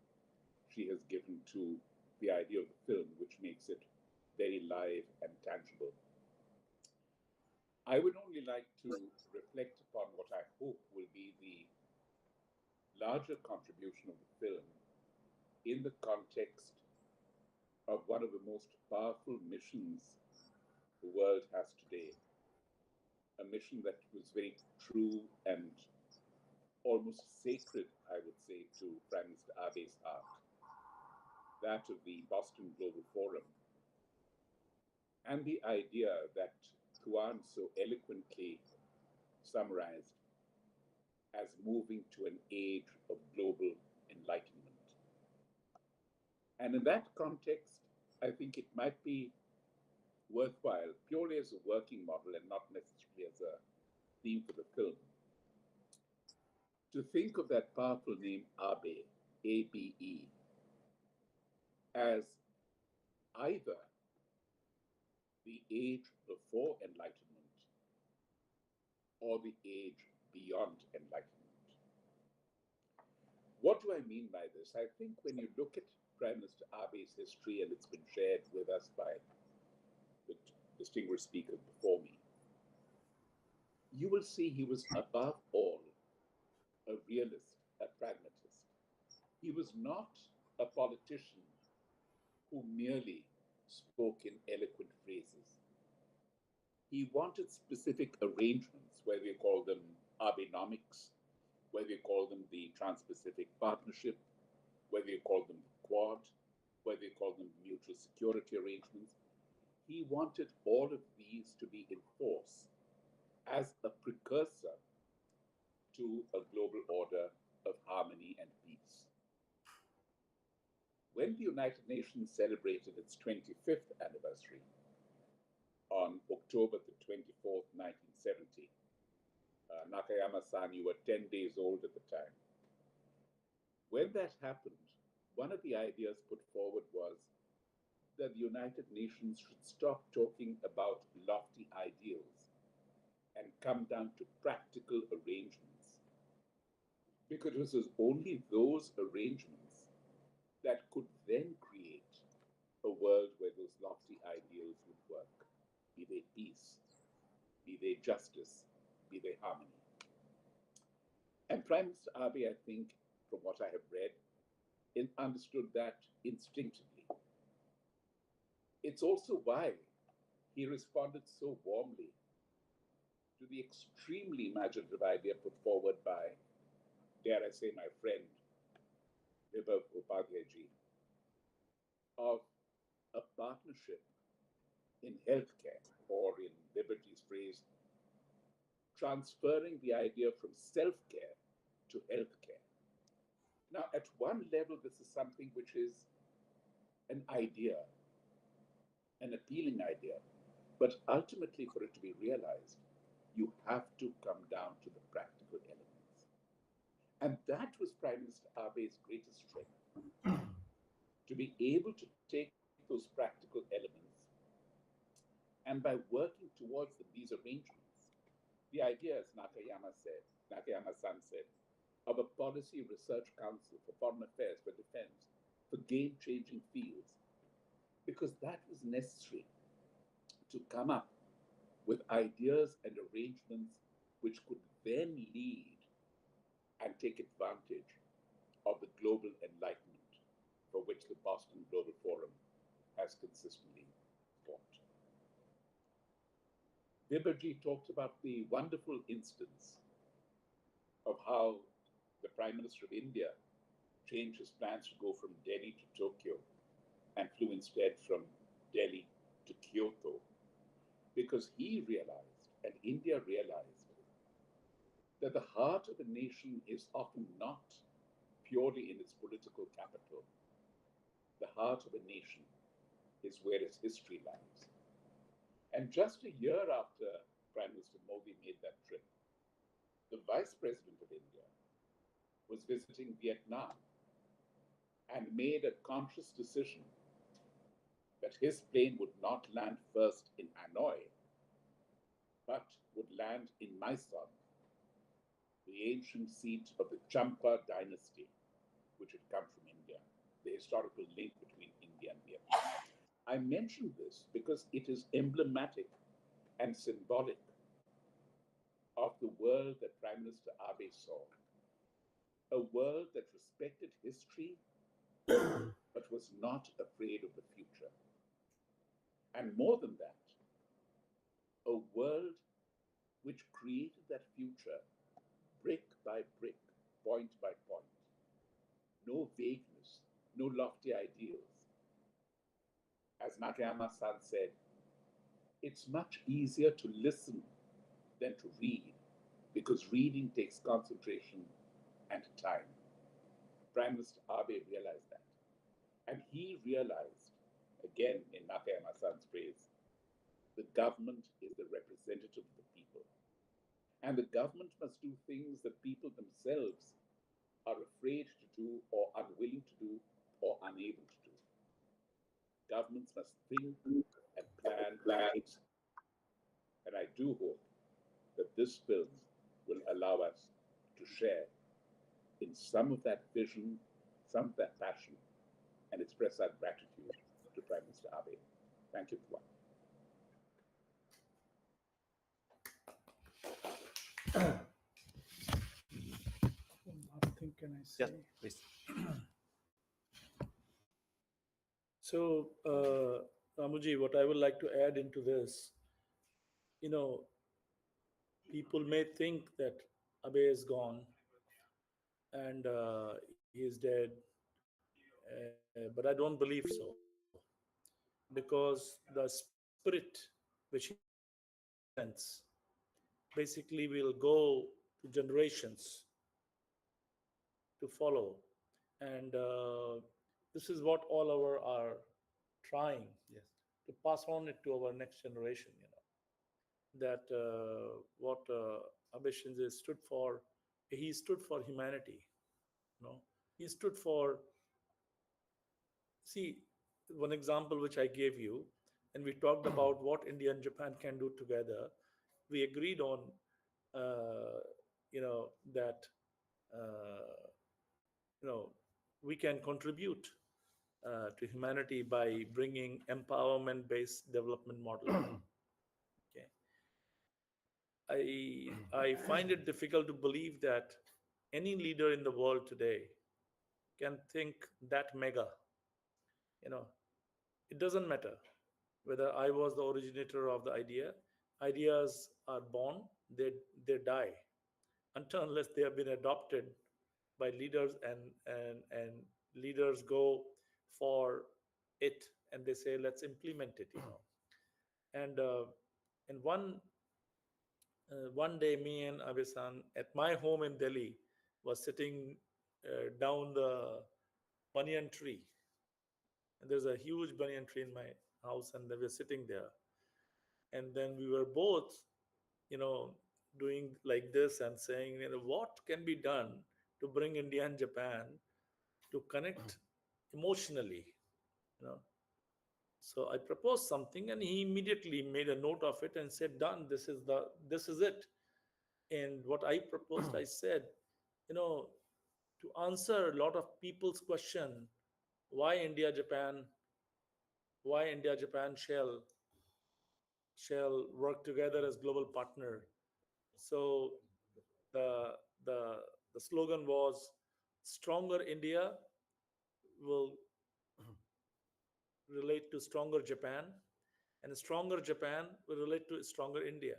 she has given to the idea of the film, which makes it very live and tangible. I would only like to reflect upon what I hope will be the larger contribution of the film in the context of one of the most powerful missions the world has today. A mission that was very true and almost sacred, I would say, to Prime Minister Abe's heart, that of the Boston Global Forum, and the idea that Tuan so eloquently summarized as moving to an age of global enlightenment. And in that context, I think it might be worthwhile, purely as a working model and not necessarily as a theme for the film, to think of that powerful name Abe, A-B-E, as either the age before enlightenment or the age beyond enlightenment. What do I mean by this? I think when you look at Prime Minister Abe's history, and it's been shared with us by the distinguished speakers before me, you will see he was above all a realist, a pragmatist. He was not a politician who merely spoke in eloquent phrases. He wanted specific arrangements, whether you call them Abenomics, whether you call them the Trans-Pacific Partnership, whether you call them the Quad, whether you call them mutual security arrangements. He wanted all of these to be in force as a precursor to a global order of harmony and peace. When the United Nations celebrated its 25th anniversary on October the 24th, 1970, Nakayama-san, you were 10 days old at the time. When that happened, one of the ideas put forward was that the United Nations should stop talking about lofty ideals and come down to practical arrangements. Because it was only those arrangements that could then create a world where those lofty ideals would work, be they peace, be they justice, be they harmony. And Prime Minister Abe, I think, from what I have read, understood that instinctively. It's also why he responded so warmly to the extremely imaginative idea put forward by, dare I say, my friend, Vibhav Upadhyayji, of a partnership in healthcare, or in Vibhavji's phrase, transferring the idea from self-care to healthcare. Now, at one level, this is something which is an idea, an appealing idea, but ultimately, for it to be realized, you have to come down to the practical elements. And that was Prime Minister Abe's greatest strength, to be able to take those practical elements, and by working towards these arrangements, the idea, as Nakayama-san said, of a policy research council for foreign affairs, for defense, for game-changing fields, because that was necessary to come up with ideas and arrangements which could then lead and take advantage of the global enlightenment for which the Boston Global Forum has consistently fought. Vibhavji talked about the wonderful instance of how Prime Minister of India changed his plans to go from Delhi to Tokyo and flew instead from Delhi to Kyoto, because he realized, and India realized, that the heart of a nation is often not purely in its political capital. The heart of a nation is where its history lies. And just a year after Prime Minister Modi made that trip, the Vice President of India was visiting Vietnam and made a conscious decision that his plane would not land first in Hanoi, but would land in Mysore, the ancient seat of the Champa dynasty, which had come from India, the historical link between India and Vietnam. I mention this because it is emblematic and symbolic of the world that Prime Minister Abe saw. A world that respected history but was not afraid of the future. And more than that, a world which created that future brick by brick, point by point. No vagueness, no lofty ideals. As Nakayama-san said, it's much easier to listen than to read, because reading takes concentration and time. Prime Minister Abe realized that. And he realized, again in Nakayama-san's phrase, the government is the representative of the people. And the government must do things that people themselves are afraid to do, or unwilling to do, or unable to do. Governments must think and plan. And I do hope that this film will allow us to share in some of that vision, some of that passion, and express our gratitude to Prime Minister Abe. Thank you, Puan. Nothing can I say? Yes, please. So, Ramuji, what I would like to add into this, people may think that Abe is gone and he is dead, but I don't believe so, because the spirit which he represents basically will go to generations to follow, and this is what all our are trying Yes. to pass on it to our next generation. That what Abe Shinzo stood for, he stood for humanity. He stood for. See, one example which I gave you, and we talked about what India and Japan can do together. We agreed on, that, uh, we can contribute to humanity by bringing empowerment-based development model. Okay, I find it difficult to believe that any leader in the world today can think that mega. It doesn't matter whether I was the originator of the idea. Ideas are born, they die, until unless they have been adopted by leaders, and leaders go for it and they say, let's implement it. And one day, me and Abe-san at my home in Delhi was sitting down the banyan tree. And there's a huge banyan tree in my house, and we were sitting there. And then we were both, doing like this and saying, what can be done to bring India and Japan to connect emotionally, you know. So I proposed something, and he immediately made a note of it and said, "Done. This is it." And what I proposed, I said, you know, to answer a lot of people's question, why India Japan, why India Japan shall work together as global partner. So the the the slogan was, stronger India will relate to stronger Japan, and stronger Japan will relate to stronger India.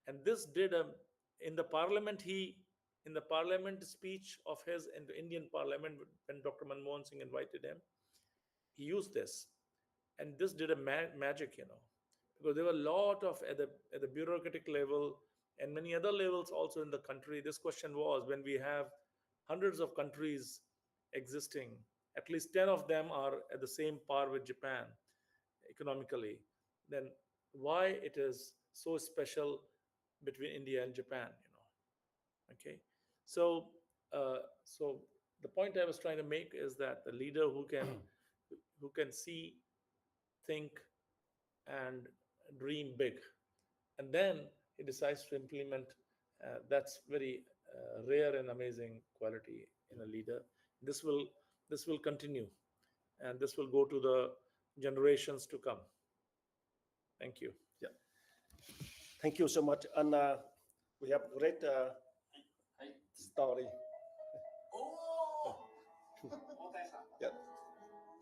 And this did in the parliament, he in the parliament speech of his in the Indian parliament, when Dr. Manmohan Singh invited him, he used this, and this did a magic, because there were a lot of at the bureaucratic level and many other levels also in the country. This question was, when we have hundreds of countries existing, at least 10 of them are at the same par with Japan economically, then why it is so special between India and Japan, okay? So so the point I was trying to make is that the leader who can see, think, and dream big, and then he decides to implement, that's very rare and amazing quality in a leader. This will continue, and this will go to the generations to come. Thank you. Yeah. Thank you so much. And we have great story. Yeah.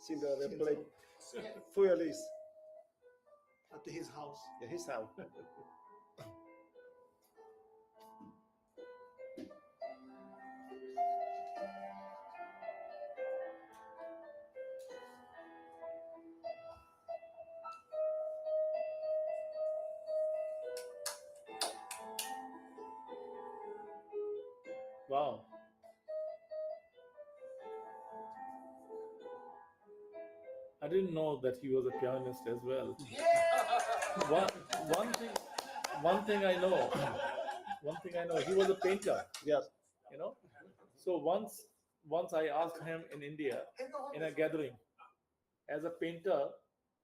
Shinzo Abe played fearless At his house. in his house. Wow. I didn't know that he was a pianist as well. One, one thing, one thing I know, he was a painter. Yes. So once I asked him in India in a gathering, as a painter,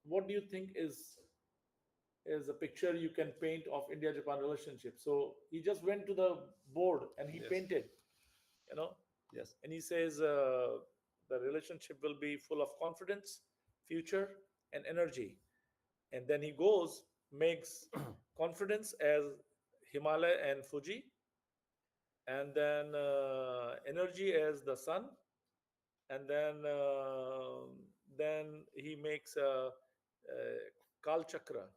what do you think is a picture you can paint of India-Japan relationship? So he just went to the board and he Yes. painted, Yes. and he says the relationship will be full of confidence, future, and energy. And then he goes, makes confidence as Himalaya and Fuji, and then energy as the sun, and then he makes Kal Chakra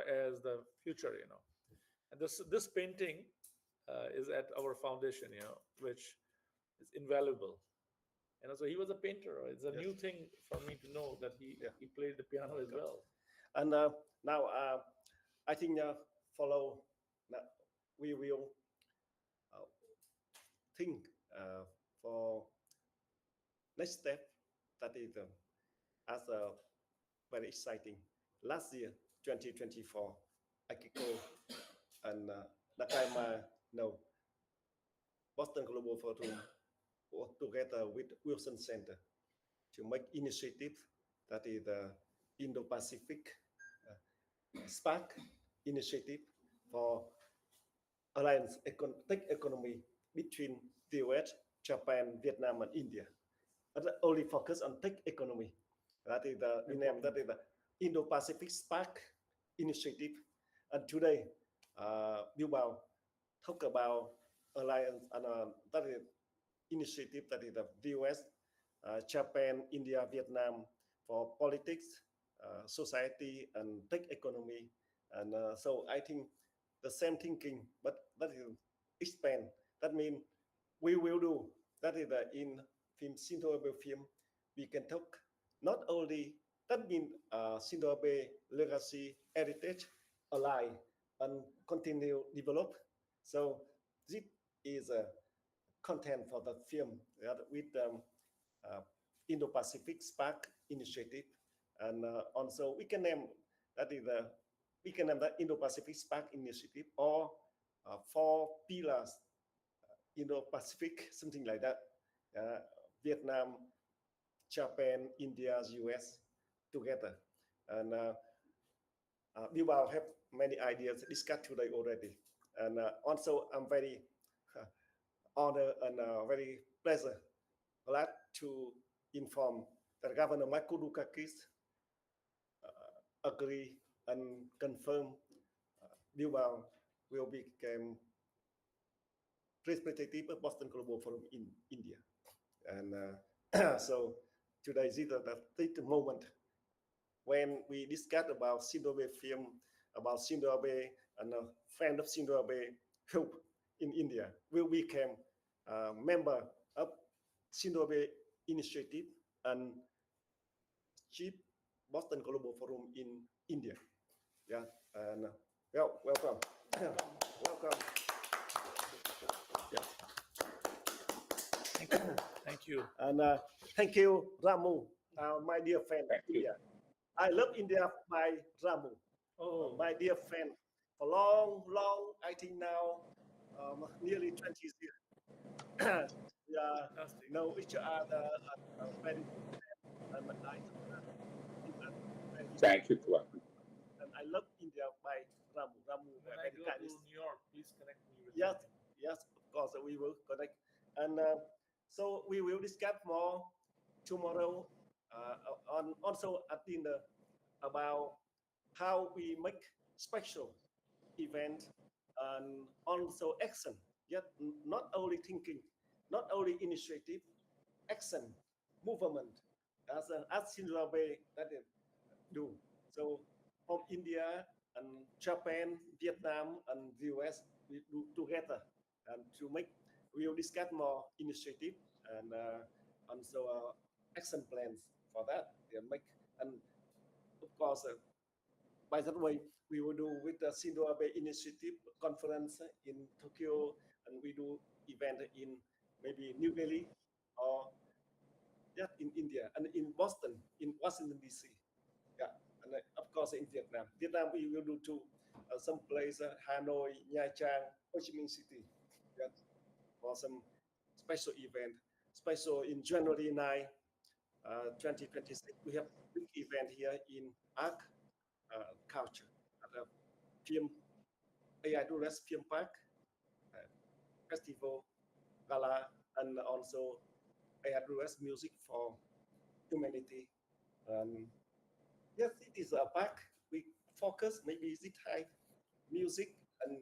as the future, And this painting is at our foundation, which is invaluable. So he was a painter. It's a Yes. new thing for me to know that he played the piano as well. And now I think follow. We will think for next step. That is as very exciting. Last year, 2024, Akiko and Nakaima, no, Boston Global Forum work together with Wilson Center to make initiative that is the Indo-Pacific Spark initiative for alliance tech economy between the US, Japan, Vietnam, and India. But only focus on tech economy. That is the name. That is the Indo-Pacific Spark initiative. And today, Bilbao talk about alliance and that is initiative that is the US, Japan, India, Vietnam for politics, society, and tech economy. And so I think the same thinking, but that is expand. That means we will do. That is in film Shinzo Abe film. We can talk not only that means Shinzo Abe legacy, heritage, ally, and continue develop. So this is a content for the film with Indo-Pacific Spark Initiative, and also we can name that is the Indo-Pacific Spark Initiative, or 4 pillars Indo-Pacific, something like that. Vietnam, Japan, India, US together, and Bilbao have many ideas discussed today already, and also I'm very honored and very pleasure glad to inform that Governor Michael Dukakis agree and confirm Bilbao will become representative of Boston Global Forum in India. And so today is the moment when we discuss about Shinzo Abe film, about Shinzo Abe and a friend of Shinzo Abe help in India will become member of Shinzo Abe Initiative and Chief Boston Global Forum in India. Yeah, and welcome. Welcome. Yeah. Thank you. And thank you, Ramu, my dear friend. India. I love India by Ramu, my dear friend. For long, I think now, nearly 20 years. We know each other very good, and Thank you, Tuan. and I love India by Ramu. When I go to New York, please connect me with yes, of course, we will connect. And so we will discuss more tomorrow on also at dinner about how we make special event and also action. Yet not only thinking, not only initiative, action, movement, as Shinzo Abe that do. So from India and Japan, Vietnam, and the US, we do together and to make. We will discuss more initiative and also action plans for that. They make, and of course, by that way, we will do with the Shinzo Abe Initiative conference in Tokyo, and we do event in maybe New Delhi or in India and in Boston, in Washington DC. Yeah, and of course in Vietnam. Vietnam we will do too. Some place Hanoi, Nha Trang, Ho Chi Minh City. Yeah, for some special event. Special in January 9, 2026. We have big event here in Arc Culture at a film AI Dures Film Park Festival Gala, and also AI Dures Music for Humanity. Yes, it is a park. We focus maybe this type music and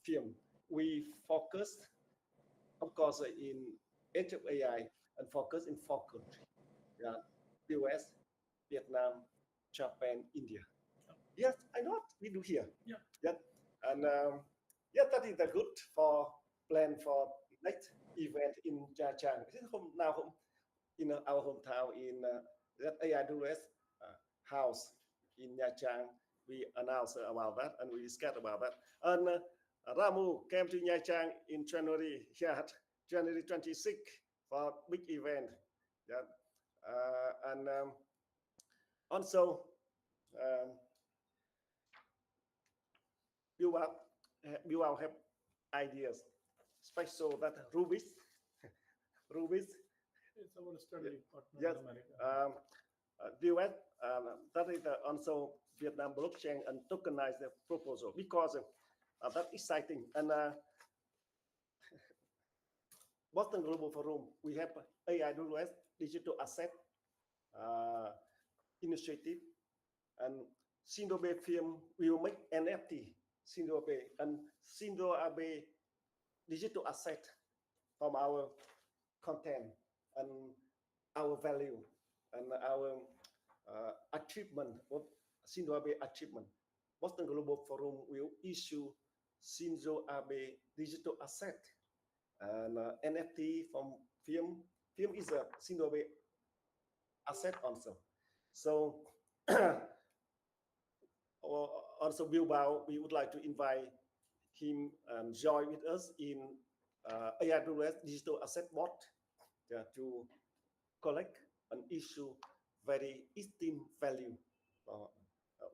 film. We focus, of course, in age of AI and focus in four countries. Yeah, US, Vietnam, Japan, India. Yes, I know we do here. Yeah, and that is the good for plan for next event in Nha Trang. This is home in our hometown in that AIWS house in Nha Trang. We announced about that and we discussed about that. And Ramu came to Nha Trang in January, January 26th for big event. Yeah, and also you will have ideas, especially that Rubis. It's our study partner Yes, in America. US, that is also Vietnam blockchain and tokenize the proposal because that's exciting. And Boston Global Forum, we have AIWS digital asset initiative, and Shinzo Abe film will make NFT Shinzo Abe and Shinzo Abe digital asset from our content and our value and our achievement of Shinzo Abe achievement. Boston Global Forum will issue Shinzo Abe digital asset and NFT from film. Film is a Shinzo Abe asset also. So also Bilbao, we would like to invite him and join with us in AWS digital asset bot to collect and issue very esteemed value.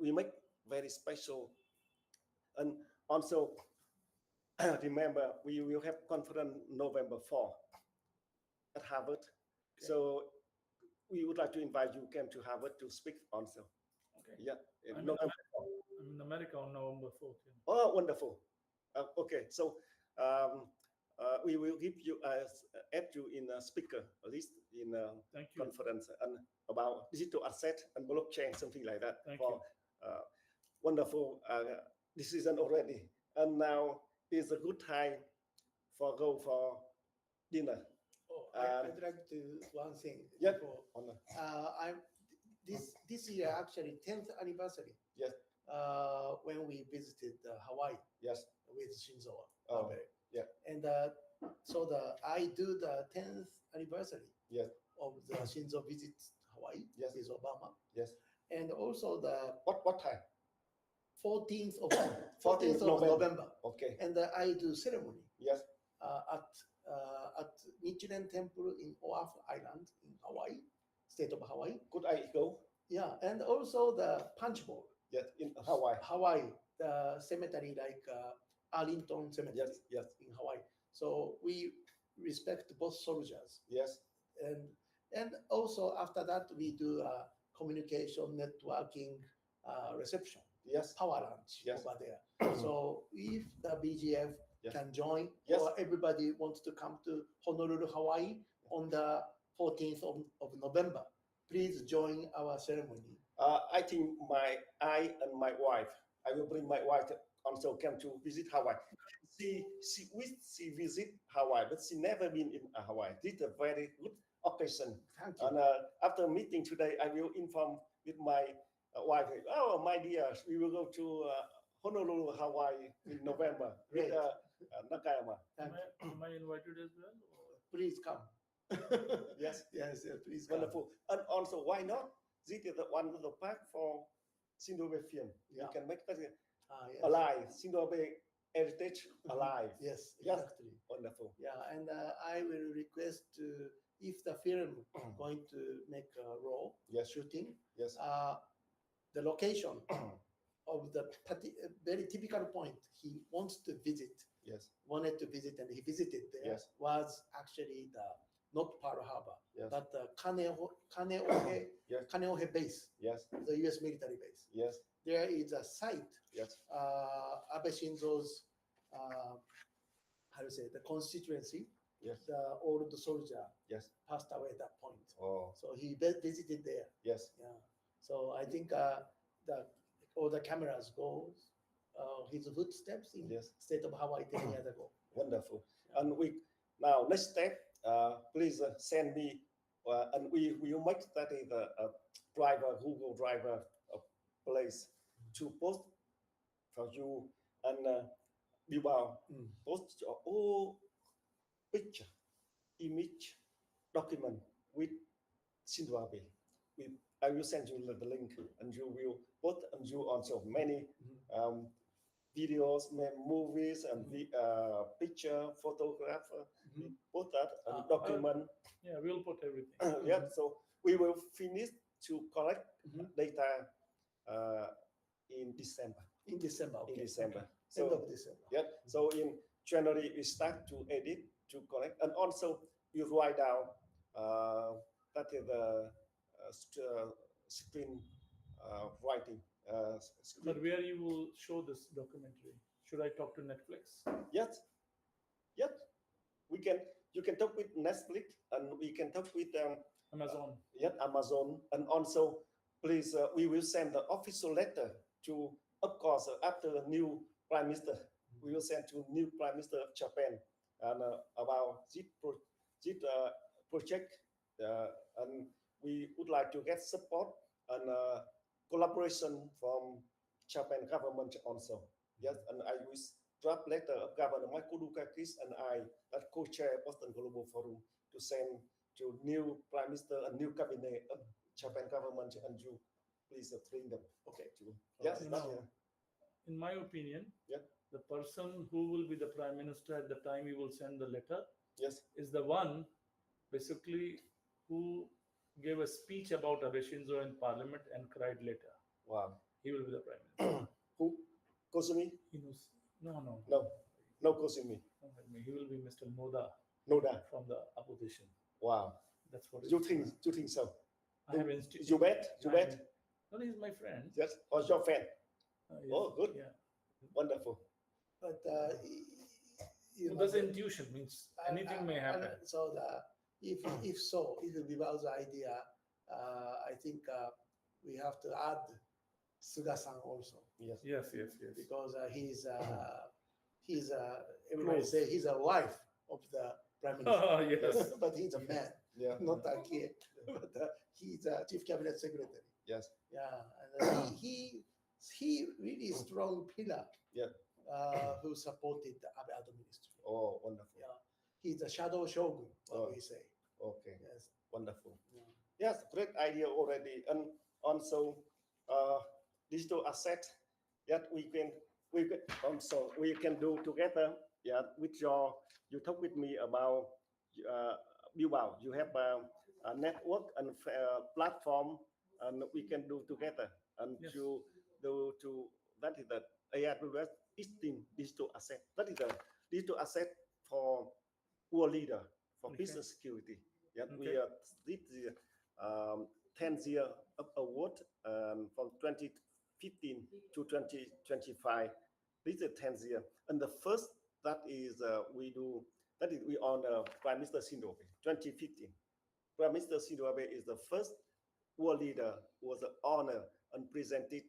We make very special, and also remember we will have conference November 4 at Harvard. Okay. So we would like to invite you came to Harvard to speak also. Okay. Yeah. I'm in America on November 4th. Yeah. Oh, wonderful. Okay, so we will give you add you in a speaker list in a conference and about digital asset and blockchain, something like that. Thank for wonderful decision already. And now is a good time for go for dinner. Oh, I'd like to one thing. Yeah. I'm this year actually 10th anniversary. Yes. When we visited Hawaii. Yes. With Shinzo Abe. Yeah. And so I do the 10th anniversary Yes. of the Shinzo visit Hawaii Yes. with Obama. Yes. And also the What time? 14th of 14th of November. November. Okay. And I do ceremony Yes. at Nichiren Temple in Oahu Island in Hawaii, state of Hawaii. Could I go? Yeah, and also the punch bowl. Yes, in Hawaii. Hawaii, the cemetery like Arlington Cemetery. Yes. Yes. In Hawaii. So we respect both soldiers. Yes. And also after that we do communication, networking, reception. Yes. Power lunch Yes. over there. So if the BGF Yes. can join, Yes. or everybody wants to come to Honolulu, Hawaii on the 14th of November, please join our ceremony. I think I and my wife, I will bring my wife also come to visit Hawaii. She visit Hawaii, but she never been in Hawaii. This is a very good occasion. Thank you. And after meeting today, I will inform with my wife. Oh, my dear, we will go to Honolulu, Hawaii in November with Great. Nakayama. Thank you. Am I invited as well? Please come. Yes. Yes, please come. Wonderful. And also, why not? This is the one of the park for Shinzo Abe film. Yeah. You can make that Yes. alive. Shinzo Abe heritage alive. Yes, Yes. exactly. Wonderful. Yeah, and I will request to, if the film going to make a role Yes. shooting, Yes. the location of the very typical point he wants to visit, Yes. wanted to visit, and he visited there, Yes. was actually the not Pearl Harbor, Yes. but the Kaneohe Yes. Kaneohe base, Yes. the U.S. military base. Yes. There is a site, Yes. Abe Shinzo's, how to say, the constituency, Yes. the old soldier Yes. passed away at that point. Oh. So he visited there. Yes. Yeah. So I think all the cameras goes his footsteps in Yes. state of Hawaii 10 years ago. Wonderful. And we now next step. Please send me, and we will make that is a driver, Google driver place to post for you, and we will post your all picture, image, document with Shinzo Abe. I will send you the link, and you will put, and you also many videos, movies, and picture, photograph. Put that and document. Yeah, we'll put everything. Yeah, so we will finish to collect data in December. In December. Okay. In December. End So of December. yeah, so in January we start to edit, to collect, and also you write down that is the screen writing. But where you will show this documentary? Should I talk to Netflix? Yes, yes. You can talk with Netflix, and we can talk with Amazon. Amazon, and also please we will send the official letter to, of course, after the new prime minister, we will send to new prime minister of Japan and about this project, and we would like to get support and collaboration from Japan government also. Yes, and I will draft letter of Governor Michael Dukakis and I, that co-chair Boston Global Forum, to send to new prime minister and new cabinet of Japan government, and you please bring them. Okay. Yes. You know, in my opinion, the person who will be the prime minister at the time you will send the letter, yes, is the one basically who gave a speech about Abe Shinzo in parliament and cried later. Wow. He will be the prime minister. Who? Kosumi? He knows. No. No Kosumi. He will be Mr. Noda from the opposition. Wow. That's what You think so? I have You bet? No, he's my friend. Yes. Or your friend? Yes. Oh, good. Yeah. Wonderful. But So that's intuition, means anything may happen. So if so, it will be Bao's idea. I think we have to add Suga-san also. Yes. Yes. Because he's everybody say he's a wife of the prime minister. Oh, yes. But he's a man, Yeah. not a kid. But he's a chief cabinet secretary. Yes. Yeah, and he really strong pillar. Yeah. Who supported the Abe administration. Oh, wonderful. Yeah, he's a shadow shogun, what we say. Okay, Yes. wonderful. Yeah. Yes, great idea already. And also digital asset that we can also we can do together. Yeah, with you talk with me about Bilbao. You have a network and platform, and we can do together. And Yes. you do to that is the AWS digital asset. That is the digital asset for poor leader for Okay. business security. Yeah, Okay. we did the 10-year award from 2015 to 2025. This is the 10th year, and the first that is we honor Prime Minister Shinzo Abe 2015. Prime Minister Shinzo Abe is the first world leader who was honored and presented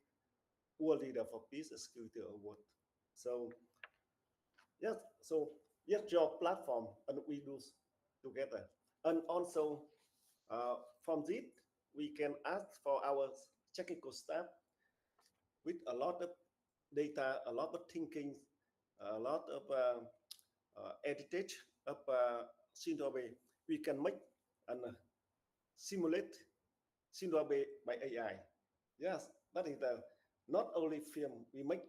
world leader for peace and security award. So yes, your platform and we do together, and also from this we can ask for our technical staff with a lot of data, a lot of thinking, a lot of edited of Shinzo Abe. We can make and simulate Shinzo Abe by AI. Yes, that is the not only film we make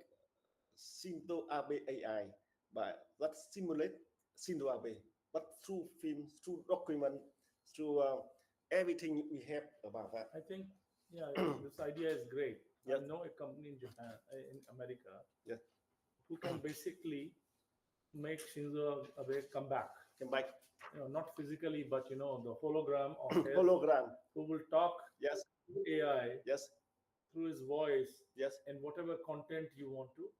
Shinzo Abe AI, but that simulate Shinzo Abe, but through film, through document, through everything we have about that. I think, yeah, this idea is great. Yes. I know a company in Japan, in America, Yes. who can basically make Shinzo Abe come back. Come back. Not physically, but the hologram of his, Hologram. who will talk Yes. to AI Yes. through his voice. Yes. And whatever content you want to,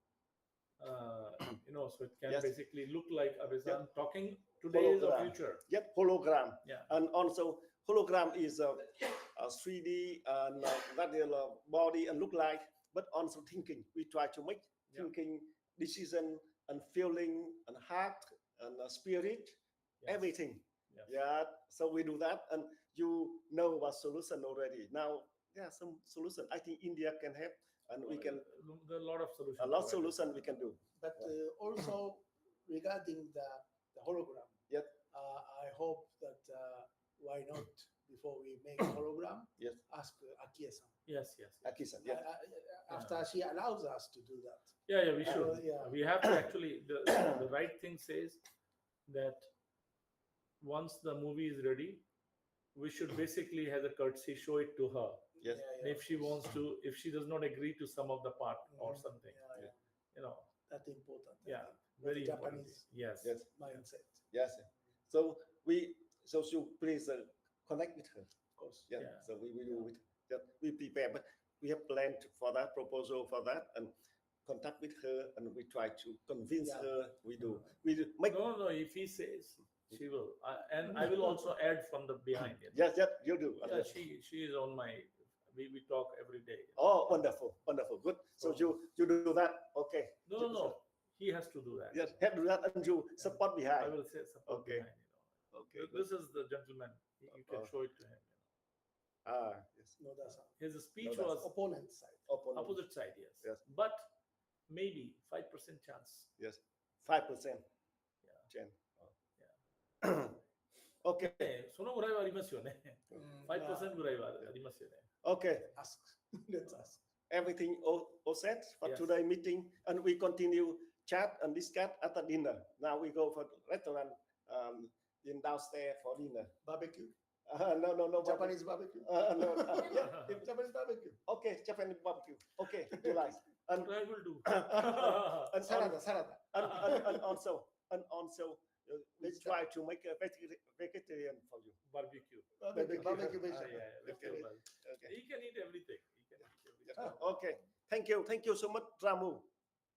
so it can Yes. basically look like Abe-san Yep. talking today or Hologram. future. Yep, hologram. Yeah. And also hologram is a 3D and that is a body and look like, but also thinking. We try to make thinking, decision, and feeling, and heart, and spirit, everything. Yes. Yeah. So we do that, and you know about solution already. Now, some solution. I think India can help, and we can. There are a lot of solutions. A lot of solution we can do. But also regarding the hologram, Yes. I hope that why not before we make a hologram, Yes. ask Akie-san. Yes. Aki-san, yeah. After she allows us to do that. Yeah, we should. Yeah. We have to actually. The right thing says that once the movie is ready, we should basically, as a courtesy, show it to her. Yes. And if she wants to, if she does not agree to some of the part or something, that's important. Yeah, very very important. Japanese Yes. mindset. Yes. So you please connect with her. Of course. Yeah. Yeah. So we will do it. Yeah, we prepare, but we have planned for that proposal for that, and contact with her, and we try to convince her. We do make. No. If he says, she will, and I will also add from the behind. Yes, you do. Yeah, she is on my. We talk every day. Oh, wonderful, good. So you do that, okay? No. He has to do that. Yes, have to do that, and you support behind. I will say support Okay. behind. Okay. This is the gentleman. You can show it to him. Yes. No, that's His speech No, was opponent side. opposite side. Yes. Yes. But maybe 5% chance. Yes. 5%. Yeah. Okay. そのぐらいはありますよね。5% ぐらいはありますよね。Okay. Ask. Let's ask. Everything all set for Yes. today meeting, and we continue chat and discuss after dinner. Now we go for restaurant in downstairs for dinner. Barbecue. No. Japanese barbecue. No. Japanese barbecue. Okay, Japanese barbecue. Okay, you like. And What I will do. and Salad. and also let's try to make a vegetarian for you. Barbecue. Barbecue Yeah, vegetable. vegetable. Okay. He can eat everything. Okay. Thank you so much, Ramu.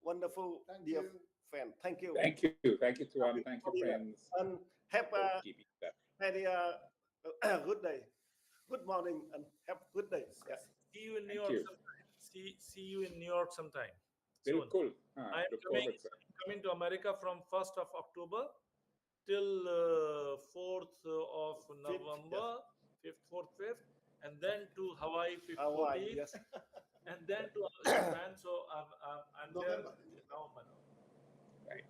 Wonderful, Thank dear you. friend. Thank you. Thank you, Tuan. Thank you, friends. And have for a keeping that. very good day. Good morning and have a good day. Yeah. See you in New Thank York you. sometime. See you in New York sometime. Very Soon. cool. I'm Look forward, sir. coming to America from 1st of October till 4th of November, 5th, 4th, 5th, and then to Hawaii 5th, 14th, Hawaii, yes. and then to Japan. So I'm there November. in November. Right.